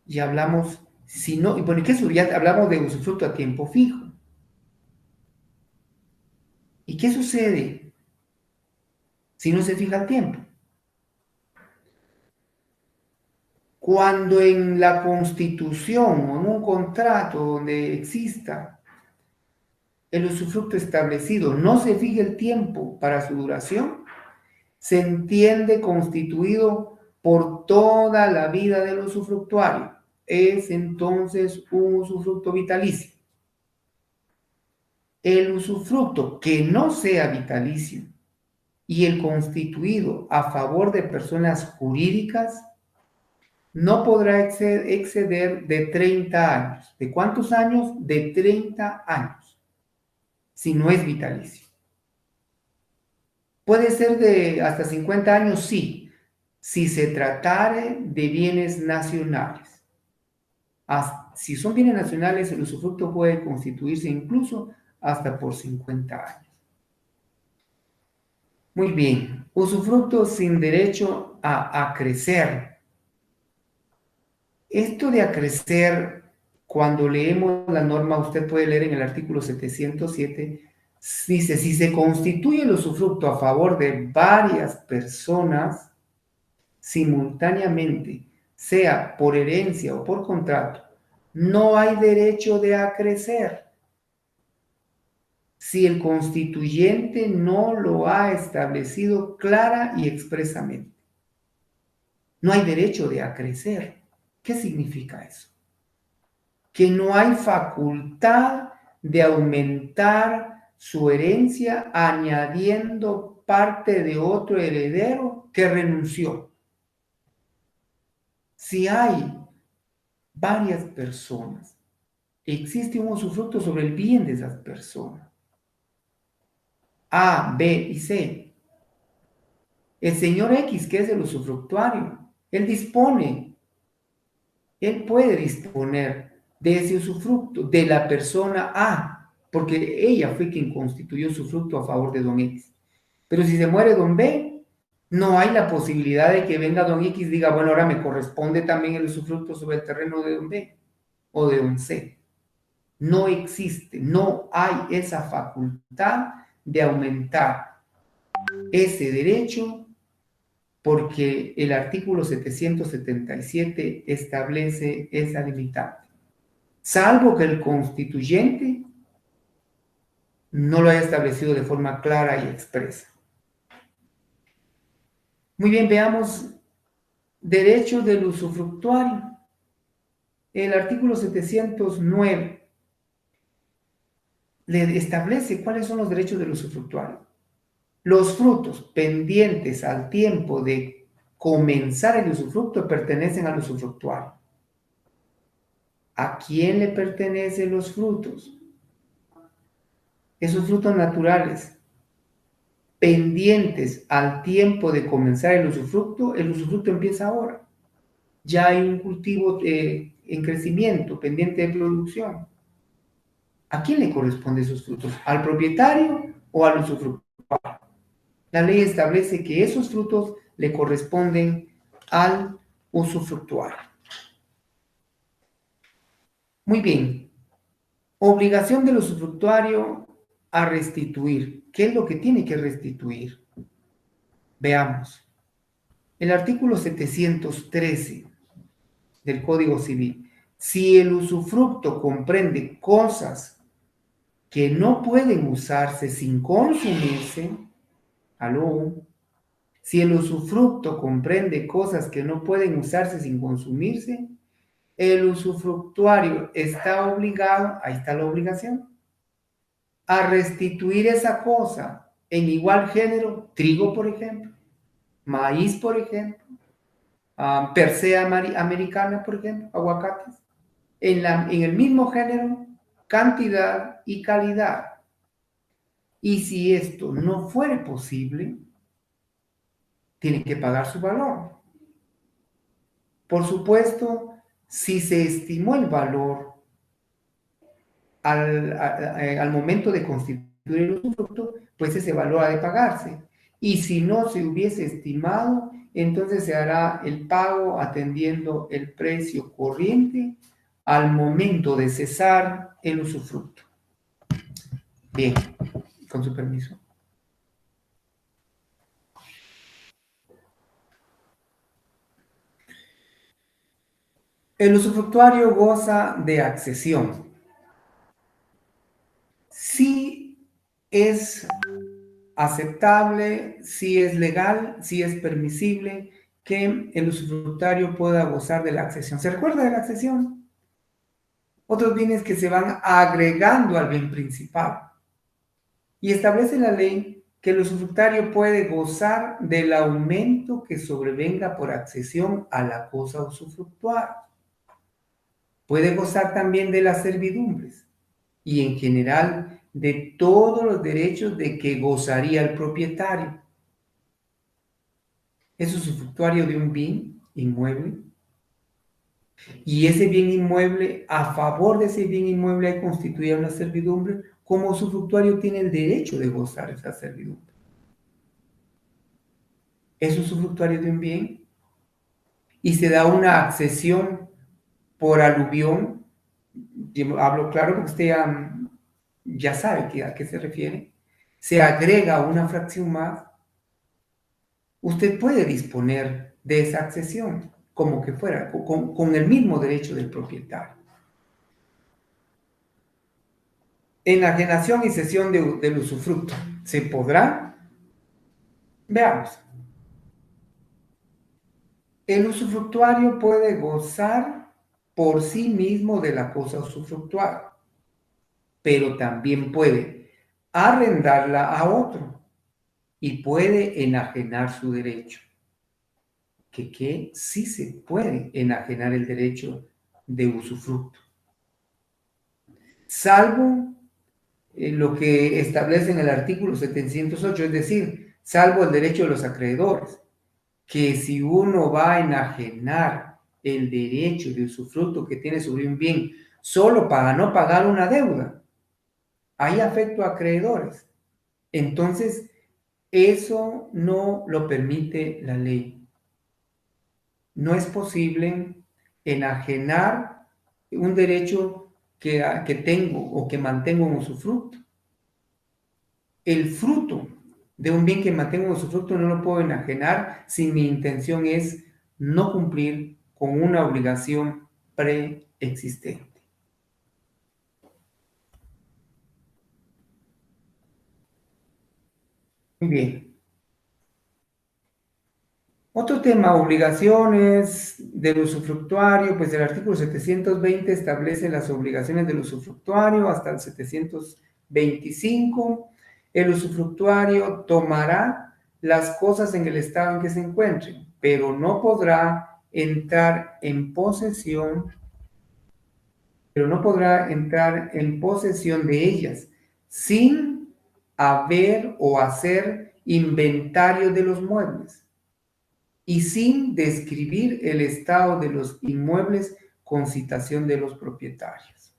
Speaker 1: Ya hablamos, si no, y bueno, ¿qué es? Ya hablamos de usufructo a tiempo fijo. ¿Y qué sucede si no se fija el tiempo? Cuando en la Constitución o en un contrato donde exista el usufructo establecido no se fije el tiempo para su duración, se entiende constituido por toda la vida del usufructuario. Es entonces un usufructo vitalicio. El usufructo que no sea vitalicio y el constituido a favor de personas jurídicas no podrá exceder de 30 años. ¿De cuántos años? De 30 años, si no es vitalicio. ¿Puede ser de hasta 50 años? Sí, si se tratare de bienes nacionales. Si son bienes nacionales, el usufructo puede constituirse incluso hasta por 50 años. Muy bien. Usufructo sin derecho a acrecer. Esto de acrecer, cuando leemos la norma, usted puede leer en el artículo 707, dice, si se constituye el usufructo a favor de varias personas simultáneamente, sea por herencia o por contrato, no hay derecho de acrecer si el constituyente no lo ha establecido clara y expresamente. No hay derecho de acrecer. ¿Qué significa eso? Que no hay facultad de aumentar su herencia añadiendo parte de otro heredero que renunció. Si hay varias personas, existe un usufructo sobre el bien de esas personas, A, B y C. El señor X, que es el usufructuario, él puede disponer de ese usufructo de la persona A, porque ella fue quien constituyó usufructo a favor de don X. Pero si se muere don B, no hay la posibilidad de que venga don X y diga, bueno, ahora me corresponde también el usufructo sobre el terreno de don B o de don C. No existe, no hay esa facultad de aumentar ese derecho porque el artículo 777 establece esa limitante, salvo que el constituyente no lo haya establecido de forma clara y expresa. Muy bien, veamos derechos del usufructuario. El artículo 709 le establece cuáles son los derechos del usufructuario. Los frutos pendientes al tiempo de comenzar el usufructo pertenecen al usufructuario. ¿A quién le pertenecen los frutos? Esos frutos naturales pendientes al tiempo de comenzar el usufructo empieza ahora. Ya hay un cultivo en crecimiento, pendiente de producción. ¿A quién le corresponden esos frutos? ¿Al propietario o al usufructuario? La ley establece que esos frutos le corresponden al usufructuario. Muy bien. Obligación del usufructuario a restituir. ¿Qué es lo que tiene que restituir? Veamos. El artículo 713 del Código Civil. Si el usufructo comprende cosas que no pueden usarse sin consumirse, aló, si el usufructo comprende cosas que no pueden usarse sin consumirse, el usufructuario está obligado, ahí está la obligación, a restituir esa cosa en igual género, trigo por ejemplo, maíz por ejemplo, persea americana por ejemplo, aguacates, en el mismo género, cantidad y calidad. Y si esto no fuere posible, tiene que pagar su valor. Por supuesto, si se estimó el valor al momento de constituir el usufructo, pues ese valor ha de pagarse. Y si no se hubiese estimado, entonces se hará el pago atendiendo el precio corriente al momento de cesar el usufructo. Bien, con su permiso. El usufructuario goza de accesión. Sí es aceptable, si es legal, si es permisible que el usufructuario pueda gozar de la accesión. ¿Se recuerda de la accesión? Otros bienes que se van agregando al bien principal. Y establece la ley que el usufructuario puede gozar del aumento que sobrevenga por accesión a la cosa usufructuada. Puede gozar también de las servidumbres y en general de todos los derechos de que gozaría el propietario. Es usufructuario de un bien inmueble y ese bien inmueble, a favor de ese bien inmueble hay constituida una servidumbre, como usufructuario tiene el derecho de gozar esa servidumbre. es usufructuario de un bien y se da una accesión por aluvión. Yo hablo claro porque usted ya sabe a qué se refiere. Se agrega una fracción más, usted puede disponer de esa accesión como que fuera, con el mismo derecho del propietario. Enajenación y cesión del usufructo. ¿Se podrá? Veamos. El usufructuario puede gozar por sí mismo de la cosa usufructuada, pero también puede arrendarla a otro y puede enajenar su derecho. Que sí se puede enajenar el derecho de usufructo, salvo lo que establece en el artículo 708, es decir, salvo el derecho de los acreedores, que si uno va a enajenar el derecho de usufructo que tiene sobre un bien solo para no pagar una deuda, hay afecto a acreedores. Entonces, eso no lo permite la ley. No es posible enajenar un derecho que tengo o que mantengo en usufructo. El fruto de un bien que mantengo en usufructo no lo puedo enajenar si mi intención es no cumplir con una obligación preexistente. Muy bien. Otro tema, obligaciones del usufructuario, pues el artículo 720 establece las obligaciones del usufructuario hasta el 725. El usufructuario tomará las cosas en el estado en que se encuentren, pero no podrá entrar en posesión, de ellas sin haber o hacer inventario de los muebles y sin describir el estado de los inmuebles con citación de los propietarios.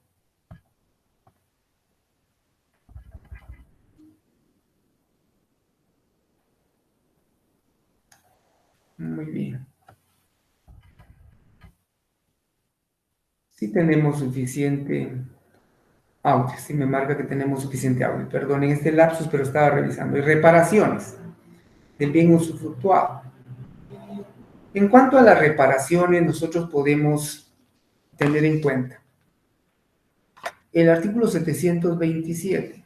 Speaker 1: Muy bien. Sí tenemos suficiente audio, sí me marca que tenemos suficiente audio. Perdonen este lapsus, pero estaba revisando. Y reparaciones del bien usufructuado. En cuanto a las reparaciones, nosotros podemos tener en cuenta el artículo 727.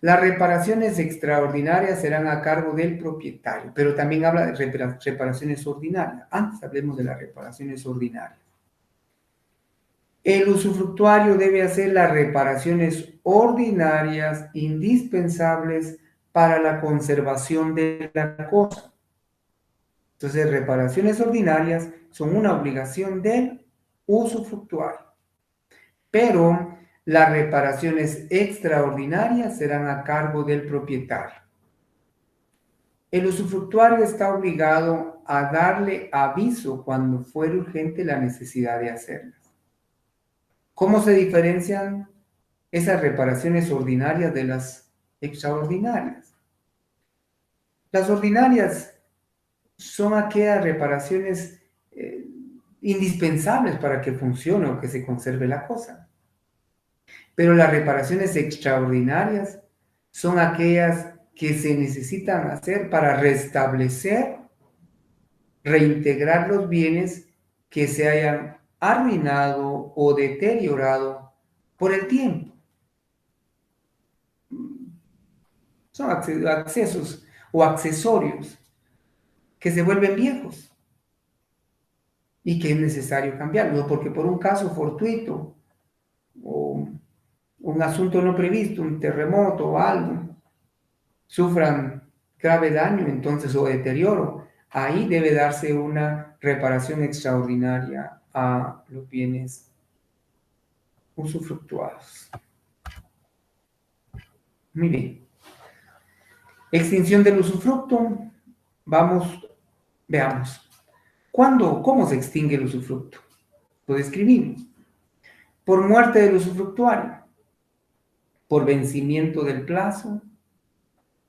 Speaker 1: Las reparaciones extraordinarias serán a cargo del propietario, pero también habla de reparaciones ordinarias. Antes hablemos de las reparaciones ordinarias. El usufructuario debe hacer las reparaciones ordinarias indispensables para la conservación de la cosa. Entonces, reparaciones ordinarias son una obligación del usufructuario, pero las reparaciones extraordinarias serán a cargo del propietario. El usufructuario está obligado a darle aviso cuando fuere urgente la necesidad de hacerlas. ¿Cómo se diferencian esas reparaciones ordinarias de las extraordinarias? Las ordinarias son aquellas reparaciones indispensables para que funcione o que se conserve la cosa. Pero las reparaciones extraordinarias son aquellas que se necesitan hacer para restablecer, reintegrar los bienes que se hayan arruinado o deteriorado por el tiempo. Son accesos o accesorios que se vuelven viejos y que es necesario cambiarlos, porque por un caso fortuito o un asunto no previsto, un terremoto o algo, sufran grave daño entonces o deterioro, ahí debe darse una reparación extraordinaria a los bienes usufructuados. Muy bien. Extinción del usufructo. Veamos. ¿Cómo se extingue el usufructo? Lo describimos. Por muerte del usufructuario, por vencimiento del plazo,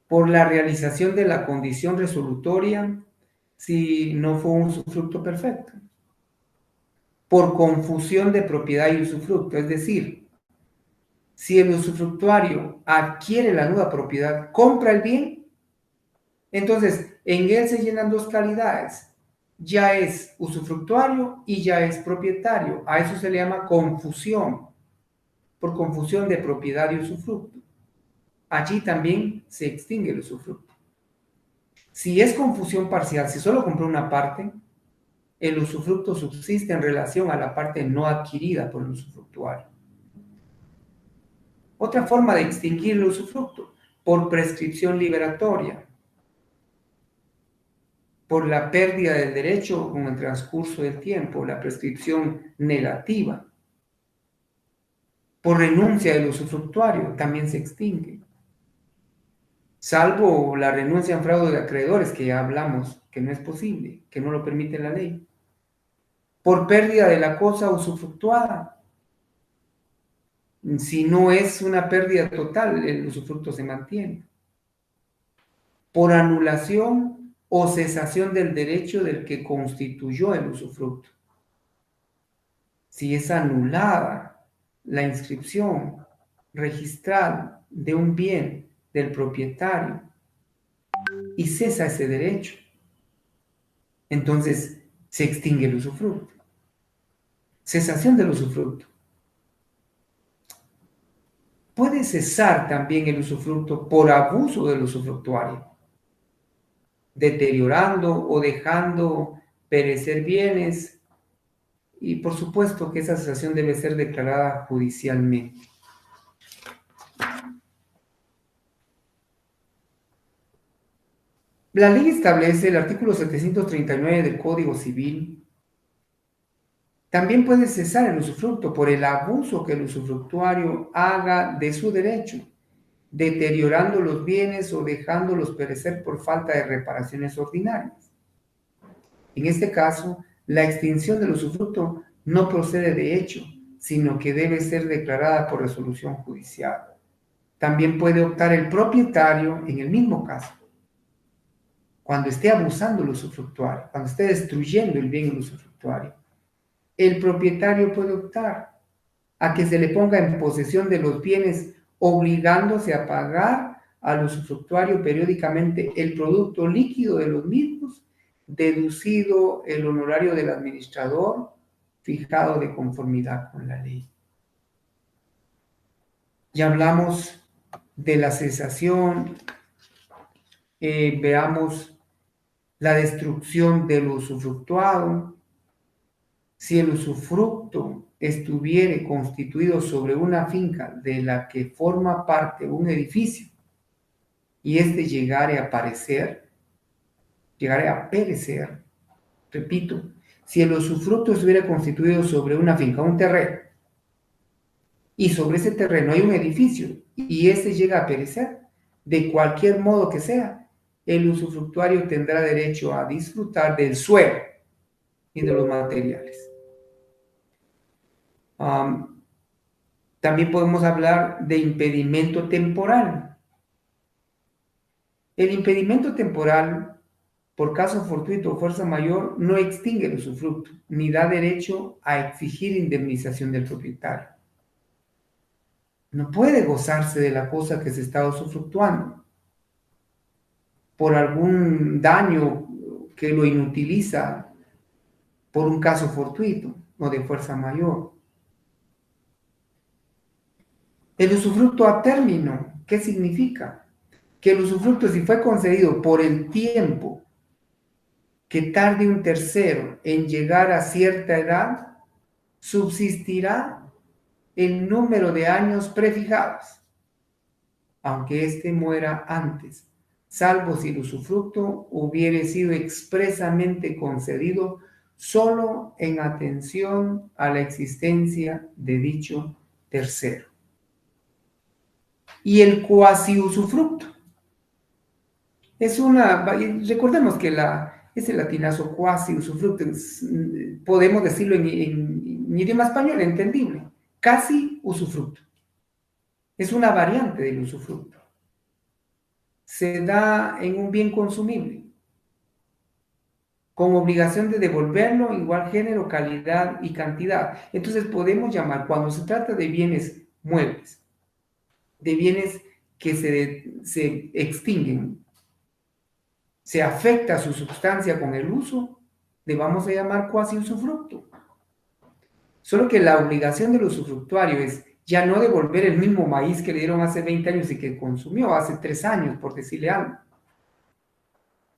Speaker 1: por la realización de la condición resolutoria si no fue un usufructo perfecto. Por confusión de propiedad y usufructo, es decir, si el usufructuario adquiere la nueva propiedad, compra el bien, entonces en él se llenan dos calidades. Ya es usufructuario y ya es propietario. A eso se le llama confusión, por confusión de propiedad y usufructo. Allí también se extingue el usufructo. Si es confusión parcial, si solo compró una parte, el usufructo subsiste en relación a la parte no adquirida por el usufructuario. Otra forma de extinguir el usufructo, por prescripción liberatoria, por la pérdida del derecho con el transcurso del tiempo, la prescripción negativa, por renuncia del usufructuario, también se extingue. Salvo la renuncia en fraude de acreedores, que ya hablamos, que no es posible, que no lo permite la ley. Por pérdida de la cosa usufructuada. Si no es una pérdida total, el usufructo se mantiene. Por anulación o cesación del derecho del que constituyó el usufructo. Si es anulada la inscripción registral de un bien del propietario y cesa ese derecho, entonces se extingue el usufructo. Cesación del usufructo. Puede cesar también el usufructo por abuso del usufructuario, deteriorando o dejando perecer bienes, y por supuesto que esa cesación debe ser declarada judicialmente. La ley establece, el artículo 739 del Código Civil, también puede cesar el usufructo por el abuso que el usufructuario haga de su derecho, deteriorando los bienes o dejándolos perecer por falta de reparaciones ordinarias. En este caso, la extinción del usufructo no procede de hecho, sino que debe ser declarada por resolución judicial. También puede optar el propietario en el mismo caso. Cuando esté abusando el usufructuario, cuando esté destruyendo el bien del usufructuario, el propietario puede optar a que se le ponga en posesión de los bienes, obligándose a pagar al usufructuario periódicamente el producto líquido de los mismos, deducido el honorario del administrador, fijado de conformidad con la ley. Ya hablamos de la cesación, veamos la destrucción del usufructuado. Si el usufructo estuviere constituido sobre una finca de la que forma parte un edificio y éste llegare a perecer, repito, si el usufructo estuviera constituido sobre una finca, un terreno, y sobre ese terreno hay un edificio y éste llega a perecer, de cualquier modo que sea, el usufructuario tendrá derecho a disfrutar del suelo y de los materiales. También podemos hablar de impedimento temporal. El impedimento temporal, por caso fortuito o fuerza mayor, no extingue el usufructo, ni da derecho a exigir indemnización del propietario. No puede gozarse de la cosa que se está usufructuando por algún daño que lo inutiliza por un caso fortuito o de fuerza mayor. El usufructo a término, ¿qué significa? Que el usufructo, si fue concedido por el tiempo que tarde un tercero en llegar a cierta edad, subsistirá el número de años prefijados, aunque éste muera antes, salvo si el usufructo hubiere sido expresamente concedido solo en atención a la existencia de dicho tercero. Y el cuasi usufructo es recordemos que ese latinazo cuasi usufructo, podemos decirlo en idioma español, entendible, casi usufructo. Es una variante del usufructo. Se da en un bien consumible. con obligación de devolverlo en igual género, calidad y cantidad. Entonces podemos llamar, cuando se trata de bienes muebles, de bienes que se extinguen, se afecta su sustancia con el uso, le vamos a llamar cuasi usufructo. Solo que la obligación del usufructuario es ya no devolver el mismo maíz que le dieron hace 20 años y que consumió hace 3 años, por decirle algo.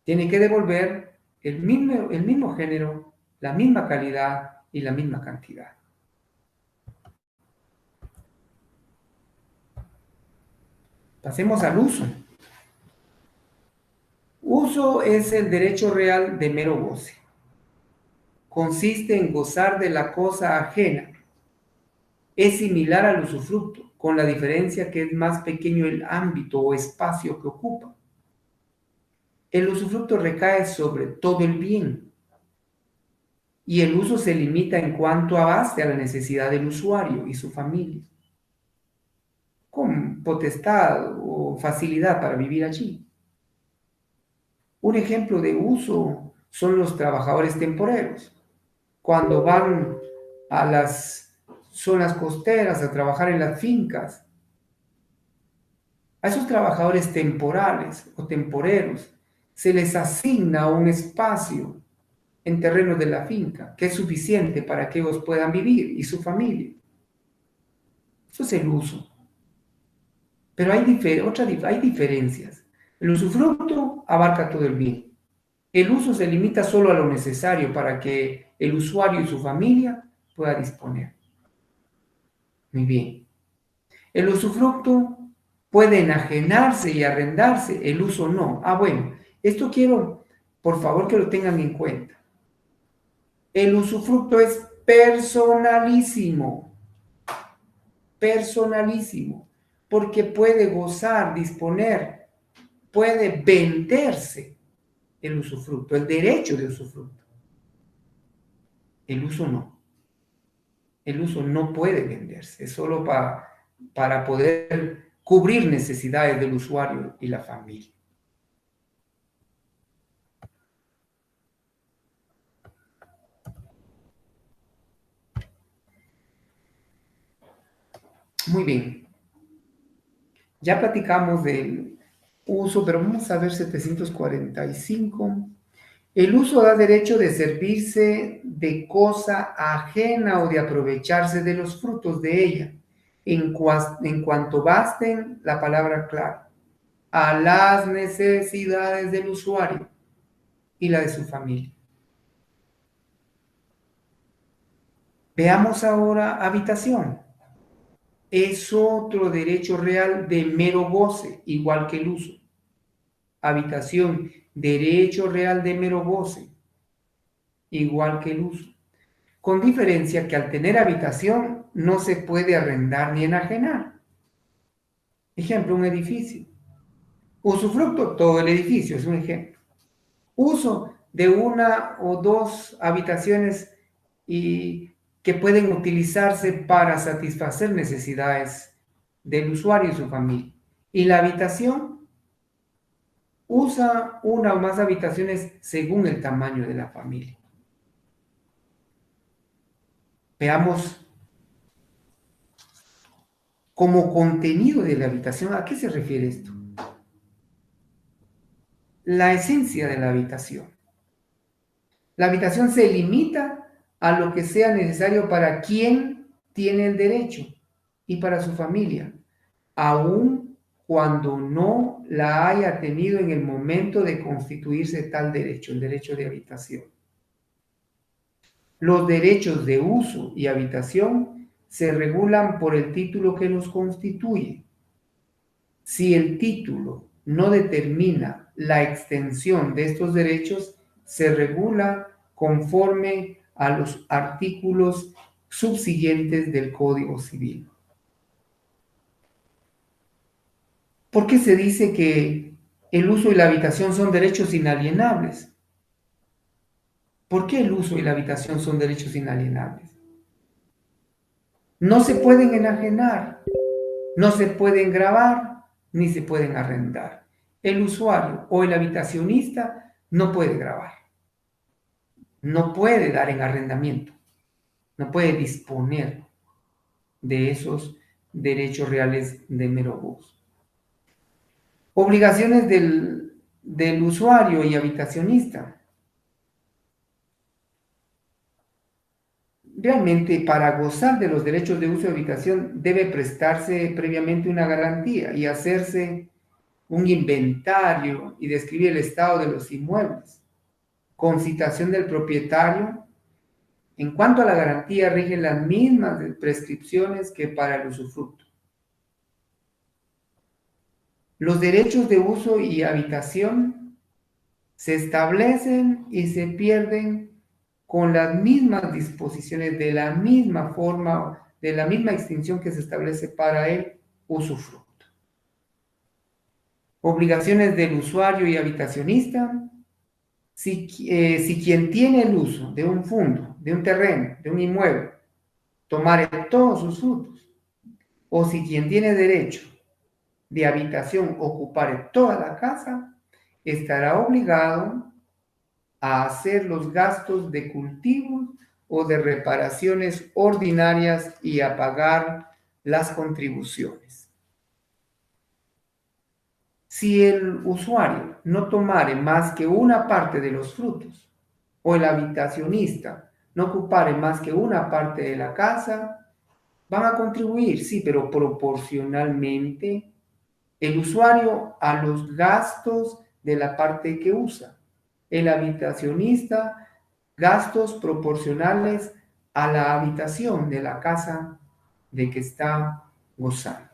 Speaker 1: Tiene que devolver el mismo género, la misma calidad y la misma cantidad. Pasemos al uso. Uso es el derecho real de mero goce. Consiste en gozar de la cosa ajena. Es similar al usufructo, con la diferencia que es más pequeño el ámbito o espacio que ocupa. El usufructo recae sobre todo el bien y el uso se limita en cuanto abaste a la necesidad del usuario y su familia, con potestad o facilidad para vivir allí. Un ejemplo de uso son los trabajadores temporeros. Cuando van a las zonas costeras a trabajar en las fincas, a esos trabajadores temporales o temporeros se les asigna un espacio en terrenos de la finca que es suficiente para que ellos puedan vivir y su familia. Eso es el uso. Pero hay diferencias. El usufructo abarca todo el bien. El uso se limita solo a lo necesario para que el usuario y su familia pueda disponer. Muy bien. El usufructo puede enajenarse y arrendarse, el uso no. Bueno, esto quiero, por favor, que lo tengan en cuenta. El usufructo es personalísimo, porque puede gozar, disponer, puede venderse el usufructo, el derecho de usufructo. El uso no. El uso no puede venderse, es solo para poder cubrir necesidades del usuario y la familia. Muy bien. Ya platicamos del uso, pero vamos a ver 745. El uso da derecho de servirse de cosa ajena o de aprovecharse de los frutos de ella, en cuanto basten, la palabra clara, a las necesidades del usuario y la de su familia. Veamos ahora habitación. Es otro derecho real de mero goce, igual que el uso. Habitación, derecho real de mero goce, igual que el uso. Con diferencia que al tener habitación no se puede arrendar ni enajenar. Ejemplo, un edificio. Usufructo, todo el edificio, es un ejemplo. Uso de una o dos habitaciones y que pueden utilizarse para satisfacer necesidades del usuario y su familia. Y la habitación usa una o más habitaciones según el tamaño de la familia. Veamos como contenido de la habitación, ¿a qué se refiere esto? La esencia de la habitación. La habitación se limita a lo que sea necesario para quien tiene el derecho y para su familia, aun cuando no la haya tenido en el momento de constituirse tal derecho, el derecho de habitación. Los derechos de uso y habitación se regulan por el título que los constituye. Si el título no determina la extensión de estos derechos, se regula conforme a los artículos subsiguientes del Código Civil. ¿Por qué se dice que el uso y la habitación son derechos inalienables? ¿Por qué el uso y la habitación son derechos inalienables? No se pueden enajenar, no se pueden gravar, ni se pueden arrendar. El usuario o el habitacionista no puede gravar. no puede dar en arrendamiento, no puede disponer de esos derechos reales de mero gozo. Obligaciones del usuario y habitacionista. Realmente, para gozar de los derechos de uso y habitación debe prestarse previamente una garantía y hacerse un inventario y describir el estado de los inmuebles, con citación del propietario. En cuanto a la garantía, rigen las mismas prescripciones que para el usufructo. Los derechos de uso y habitación se establecen y se pierden con las mismas disposiciones, de la misma forma, de la misma extinción que se establece para el usufructo. Obligaciones del usuario y habitacionista. Si quien tiene el uso de un fondo, de un terreno, de un inmueble, tomare todos sus frutos, o si quien tiene derecho de habitación ocupare toda la casa, estará obligado a hacer los gastos de cultivos o de reparaciones ordinarias y a pagar las contribuciones. Si el usuario no tomare más que una parte de los frutos, o el habitacionista no ocupare más que una parte de la casa, van a contribuir, sí, pero proporcionalmente el usuario a los gastos de la parte que usa. El habitacionista, gastos proporcionales a la habitación de la casa de que está gozando.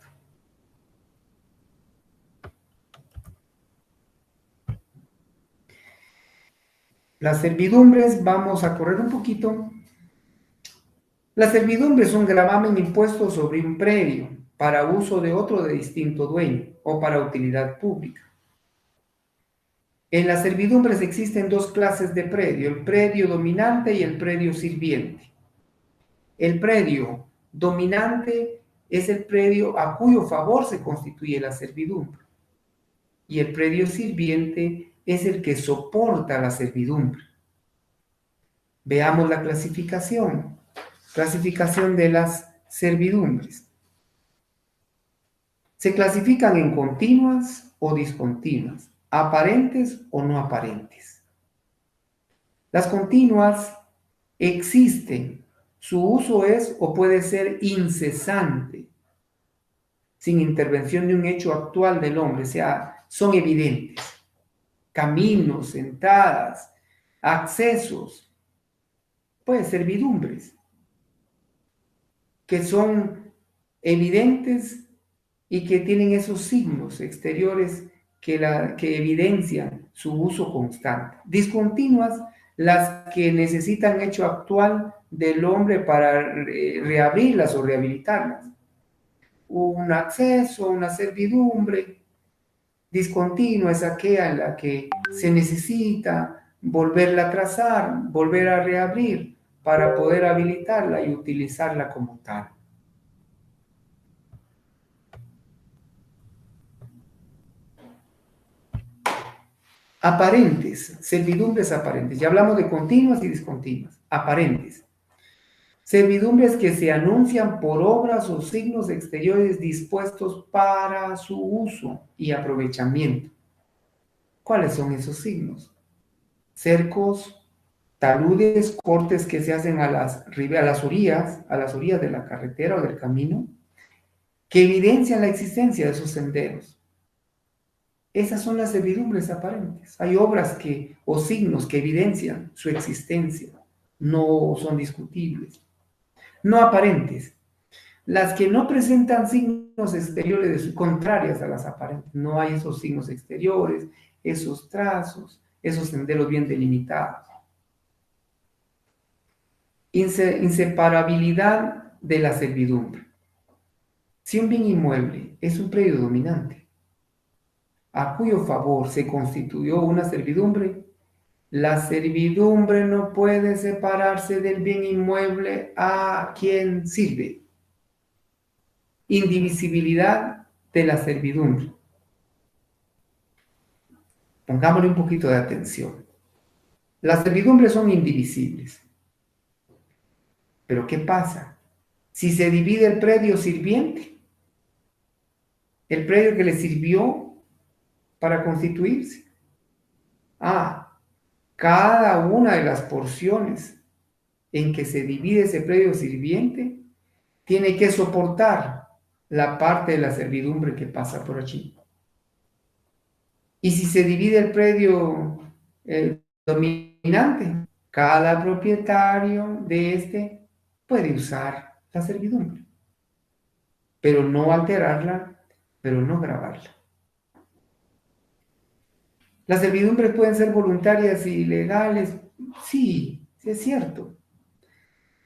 Speaker 1: Las servidumbres, vamos a correr un poquito. Las servidumbres son gravamen impuesto sobre un predio para uso de otro de distinto dueño o para utilidad pública. En las servidumbres existen dos clases de predio, el predio dominante y el predio sirviente. El predio dominante es el predio a cuyo favor se constituye la servidumbre. Y el predio sirviente es el que soporta la servidumbre. Veamos la clasificación. Clasificación de las servidumbres. Se clasifican en continuas o discontinuas, aparentes o no aparentes. Las continuas existen, su uso es o puede ser incesante, sin intervención de un hecho actual del hombre, o sea, son evidentes. Caminos, entradas, accesos, pues servidumbres, que son evidentes y que tienen esos signos exteriores que evidencian su uso constante. Discontinuas, las que necesitan hecho actual del hombre para reabrirlas o rehabilitarlas. Un acceso, una servidumbre. Discontinua es aquella en la que se necesita volverla a trazar, volver a reabrir para poder habilitarla y utilizarla como tal. Aparentes, servidumbres aparentes. Ya hablamos de continuas y discontinuas. Aparentes. Servidumbres que se anuncian por obras o signos exteriores dispuestos para su uso y aprovechamiento. ¿Cuáles son esos signos? Cercos, taludes, cortes que se hacen a las orillas de la carretera o del camino, que evidencian la existencia de esos senderos. Esas son las servidumbres aparentes. Hay obras o signos que evidencian su existencia, no son discutibles. No aparentes, las que no presentan signos exteriores contrarias a las aparentes. No hay esos signos exteriores, esos trazos, esos senderos bien delimitados. Inseparabilidad de la servidumbre. Si un bien inmueble es un predio dominante, a cuyo favor se constituyó una servidumbre, la servidumbre no puede separarse del bien inmueble a quien sirve. Indivisibilidad de la servidumbre. Pongámosle un poquito de atención. Las servidumbres son indivisibles. Pero ¿qué pasa? Si se divide el predio sirviente, el predio que le sirvió para constituirse. Cada una de las porciones en que se divide ese predio sirviente tiene que soportar la parte de la servidumbre que pasa por allí. Y si se divide el predio dominante, cada propietario de este puede usar la servidumbre, pero no alterarla, pero no gravarla. Las servidumbres pueden ser voluntarias y legales, sí, sí es cierto.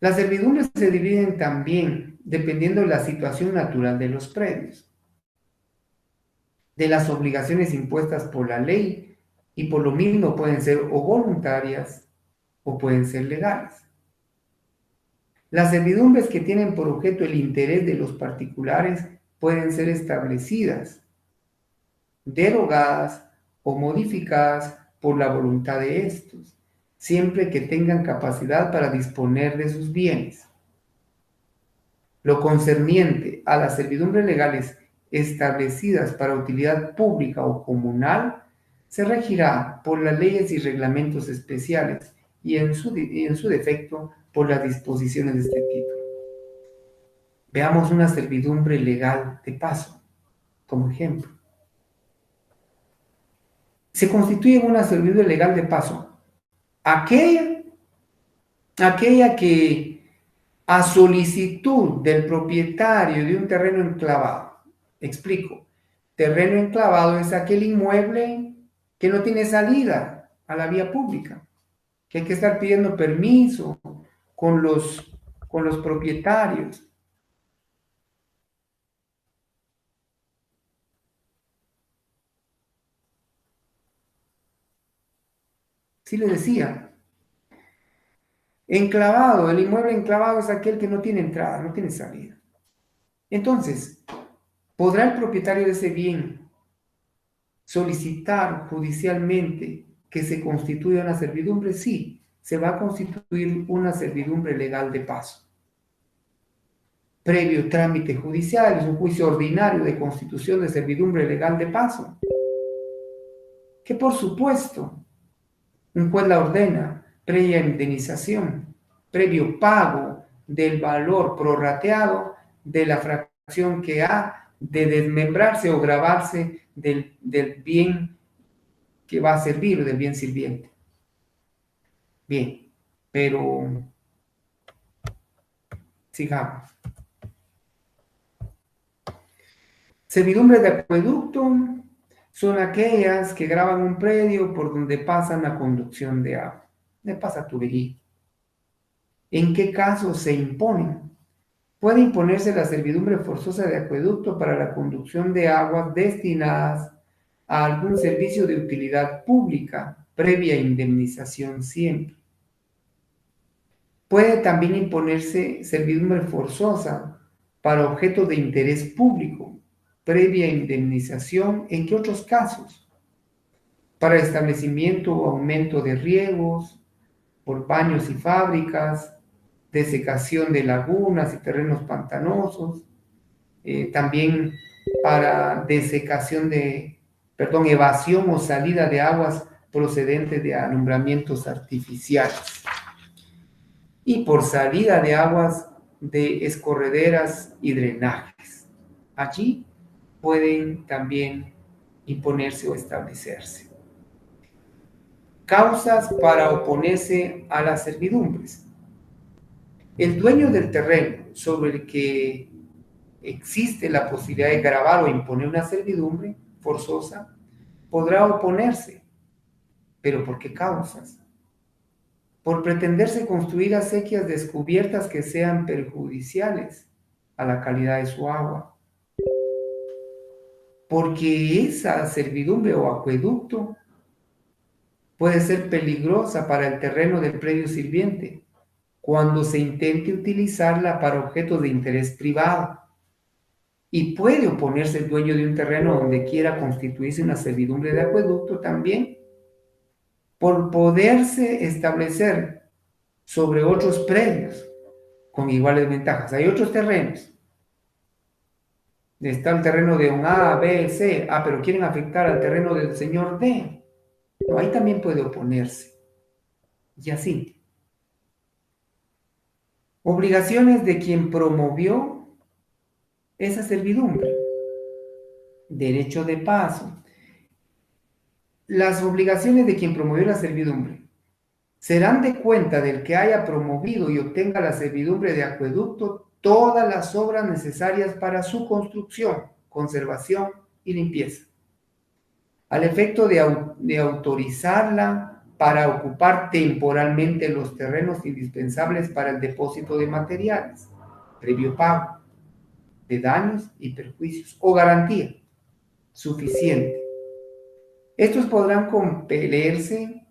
Speaker 1: Las servidumbres se dividen también dependiendo de la situación natural de los predios, de las obligaciones impuestas por la ley, y por lo mismo pueden ser o voluntarias o pueden ser legales. Las servidumbres que tienen por objeto el interés de los particulares pueden ser establecidas, derogadas o modificadas por la voluntad de estos, siempre que tengan capacidad para disponer de sus bienes. Lo concerniente a las servidumbres legales establecidas para utilidad pública o comunal se regirá por las leyes y reglamentos especiales y en su defecto por las disposiciones de este título. Veamos una servidumbre legal de paso, como ejemplo. Se constituye una servidumbre legal de paso aquella que a solicitud del propietario de un terreno enclavado, explico, terreno enclavado es aquel inmueble que no tiene salida a la vía pública, que hay que estar pidiendo permiso con los propietarios. Sí le decía, enclavado, el inmueble enclavado es aquel que no tiene entrada, no tiene salida. Entonces, ¿podrá el propietario de ese bien solicitar judicialmente que se constituya una servidumbre? Sí, se va a constituir una servidumbre legal de paso. Previo trámite judicial, es un juicio ordinario de constitución de servidumbre legal de paso, que por supuesto un juez la ordena previa indemnización, previo pago del valor prorrateado de la fracción que ha de desmembrarse o gravarse del bien que va a servir, del bien sirviente. Bien, pero sigamos. Servidumbres de acueducto son aquellas que graban un predio por donde pasa la conducción de agua, donde pasa tubería. ¿En qué casos se imponen? Puede imponerse la servidumbre forzosa de acueducto para la conducción de aguas destinadas a algún servicio de utilidad pública, previa indemnización siempre. Puede también imponerse servidumbre forzosa para objetos de interés público, previa indemnización. ¿En qué otros casos? Para establecimiento o aumento de riegos, por baños y fábricas, desecación de lagunas y terrenos pantanosos, también para evasión o salida de aguas procedentes de alumbramientos artificiales, y por salida de aguas de escorrederas y drenajes. Allí pueden también imponerse o establecerse. Causas para oponerse a las servidumbres. El dueño del terreno sobre el que existe la posibilidad de gravar o imponer una servidumbre forzosa podrá oponerse. ¿Pero por qué causas? Por pretenderse construir acequias descubiertas que sean perjudiciales a la calidad de su agua. Porque esa servidumbre o acueducto puede ser peligrosa para el terreno del predio sirviente cuando se intente utilizarla para objetos de interés privado. Y puede oponerse el dueño de un terreno donde quiera constituirse una servidumbre de acueducto también, por poderse establecer sobre otros predios con iguales ventajas. Hay otros terrenos. Está el terreno de un A, B, C. Ah, pero quieren afectar al terreno del señor D. No, ahí también puede oponerse. Y así. Obligaciones de quien promovió esa servidumbre. Derecho de paso. Las obligaciones de quien promovió la servidumbre serán de cuenta del que haya promovido y obtenga la servidumbre de acueducto todas las obras necesarias para su construcción, conservación y limpieza, al efecto de autorizarla para ocupar temporalmente los terrenos indispensables para el depósito de materiales, previo pago de daños y perjuicios o garantía suficiente. Estos podrán compelerse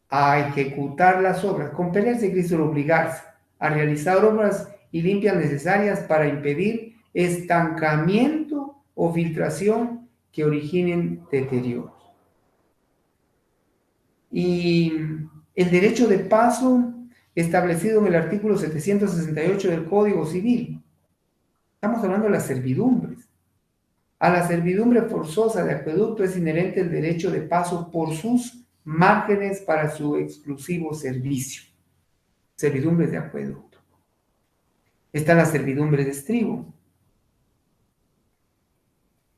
Speaker 1: a ejecutar las obras, compelerse quiere decir obligarse a realizar obras y limpias necesarias para impedir estancamiento o filtración que originen deterioros. Y el derecho de paso establecido en el artículo 768 del Código Civil. Estamos hablando de las servidumbres. A la servidumbre forzosa de acueducto es inherente el derecho de paso por sus márgenes para su exclusivo servicio. Servidumbres de acueducto. Están las servidumbres de estribo.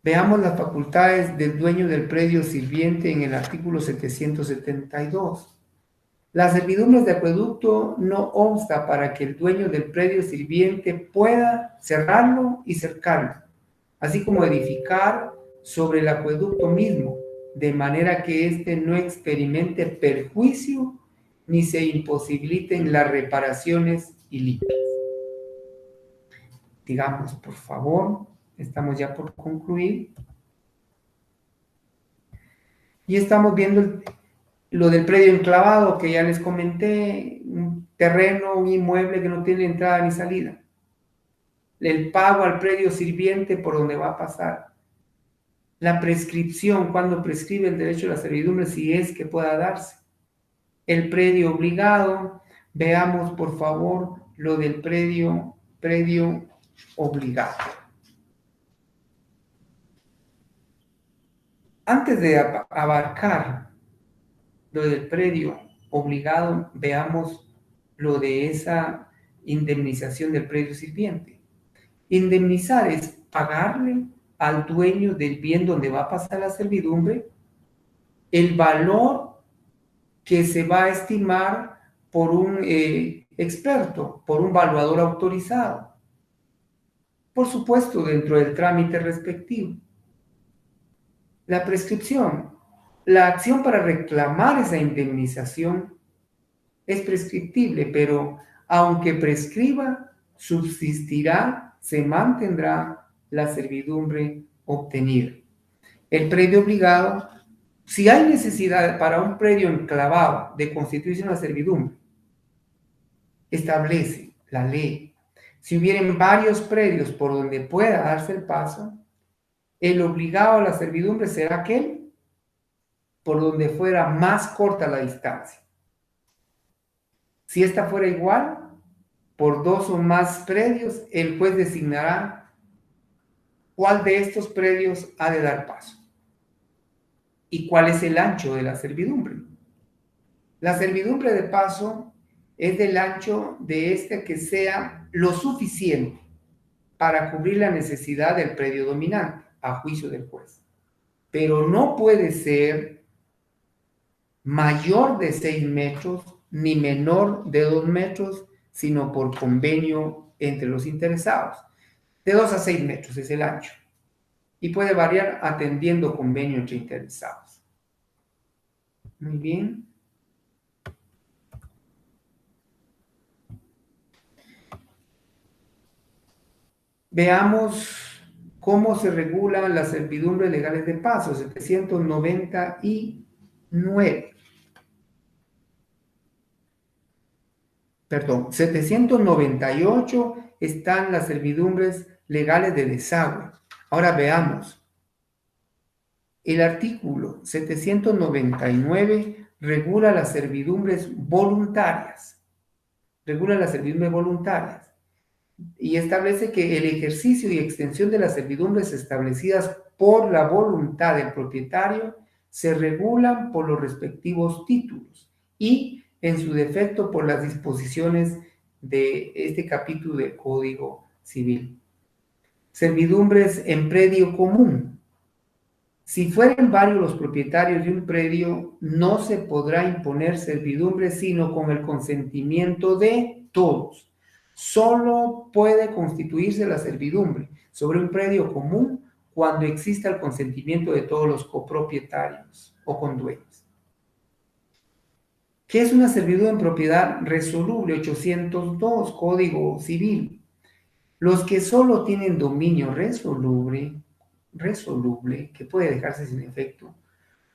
Speaker 1: Veamos las facultades del dueño del predio sirviente en el artículo 772. Las servidumbres de acueducto no obsta para que el dueño del predio sirviente pueda cerrarlo y cercarlo, así como edificar sobre el acueducto mismo, de manera que éste no experimente perjuicio ni se imposibiliten las reparaciones y limpias. Digamos, por favor, estamos ya por concluir. Y estamos viendo lo del predio enclavado, que ya les comenté, un terreno, un inmueble que no tiene entrada ni salida. El pago al predio sirviente por donde va a pasar. La prescripción, cuando prescribe el derecho a la servidumbre, si es que pueda darse. El predio obligado, veamos por favor lo del predio obligado. Antes de abarcar lo del predio obligado, veamos lo de esa indemnización del predio sirviente. Indemnizar es pagarle al dueño del bien donde va a pasar la servidumbre el valor que se va a estimar por un experto, por un valuador autorizado. Por supuesto, dentro del trámite respectivo. La prescripción. La acción para reclamar esa indemnización es prescriptible, pero aunque prescriba, subsistirá, se mantendrá la servidumbre obtenida. El predio obligado, si hay necesidad para un predio enclavado de constituirse una servidumbre, establece la ley. Si hubieren varios predios por donde pueda darse el paso, el obligado a la servidumbre será aquel por donde fuera más corta la distancia. Si esta fuera igual, por dos o más predios, el juez designará cuál de estos predios ha de dar paso y cuál es el ancho de la servidumbre. La servidumbre de paso es del ancho de este que sea lo suficiente para cubrir la necesidad del predio dominante, a juicio del juez. Pero no puede ser mayor de 6 metros ni menor de 2 metros, sino por convenio entre los interesados. De 2 a 6 metros es el ancho y puede variar atendiendo convenio entre interesados. Muy bien. Veamos cómo se regulan las servidumbres legales de paso, 799. Perdón, 798 están las servidumbres legales de desagüe. Ahora veamos. El artículo 799 regula las servidumbres voluntarias. Regula las servidumbres voluntarias y establece que el ejercicio y extensión de las servidumbres establecidas por la voluntad del propietario se regulan por los respectivos títulos y, en su defecto, por las disposiciones de este capítulo del Código Civil. Servidumbres en predio común. Si fueren varios los propietarios de un predio, no se podrá imponer servidumbre sino con el consentimiento de todos. Solo puede constituirse la servidumbre sobre un predio común cuando exista el consentimiento de todos los copropietarios o condueños. ¿Qué es una servidumbre en propiedad resoluble? 802, Código Civil. Los que solo tienen dominio resoluble, que puede dejarse sin efecto,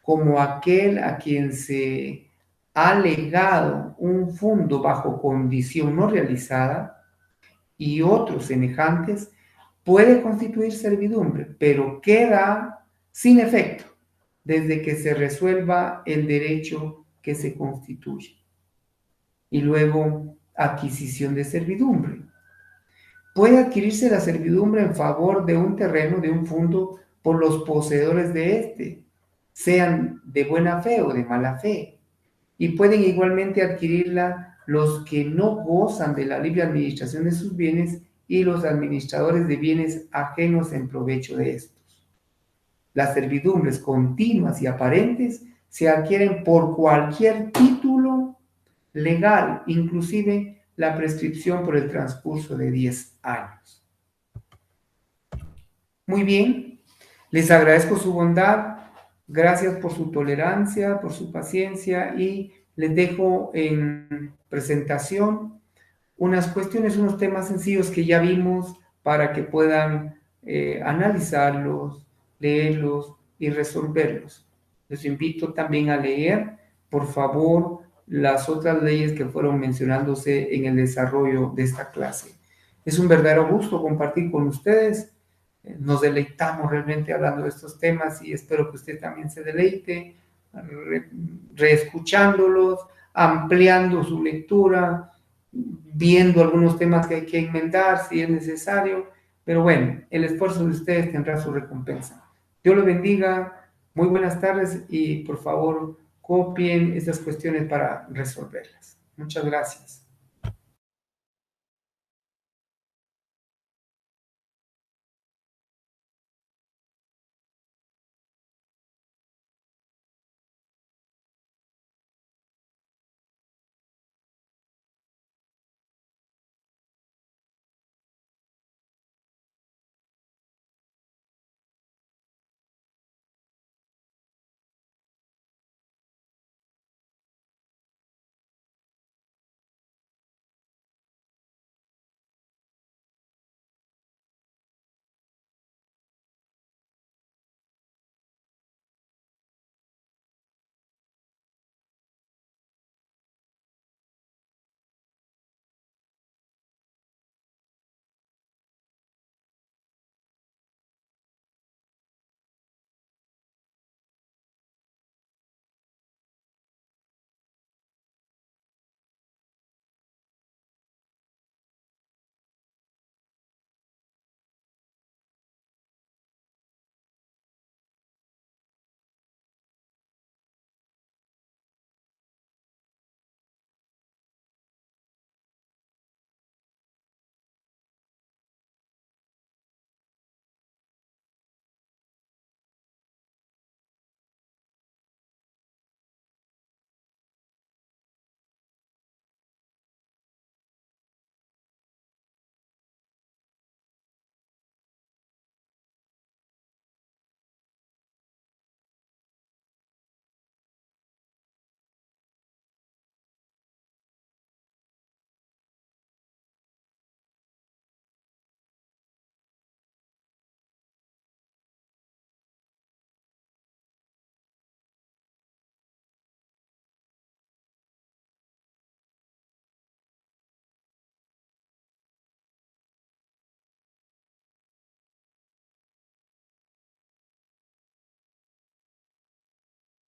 Speaker 1: como aquel a quien se ha legado un fondo bajo condición no realizada y otros semejantes, puede constituir servidumbre, pero queda sin efecto desde que se resuelva el derecho que se constituye. Y luego, adquisición de servidumbre. Puede adquirirse la servidumbre en favor de un terreno, de un fondo, por los poseedores de éste, sean de buena fe o de mala fe. Y pueden igualmente adquirirla los que no gozan de la libre administración de sus bienes y los administradores de bienes ajenos en provecho de estos. Las servidumbres continuas y aparentes se adquieren por cualquier título legal, inclusive la prescripción por el transcurso de 10 años. Muy bien, les agradezco su bondad, gracias por su tolerancia, por su paciencia y les dejo en presentación unas cuestiones, unos temas sencillos que ya vimos para que puedan analizarlos, leerlos y resolverlos. Les invito también a leer, por favor, las otras leyes que fueron mencionándose en el desarrollo de esta clase. Es un verdadero gusto compartir con ustedes. Nos deleitamos realmente hablando de estos temas y espero que usted también se deleite reescuchándolos, ampliando su lectura, viendo algunos temas que hay que enmendar si es necesario, pero bueno, el esfuerzo de ustedes tendrá su recompensa. Dios los bendiga, muy buenas tardes y por favor copien estas cuestiones para resolverlas. Muchas gracias.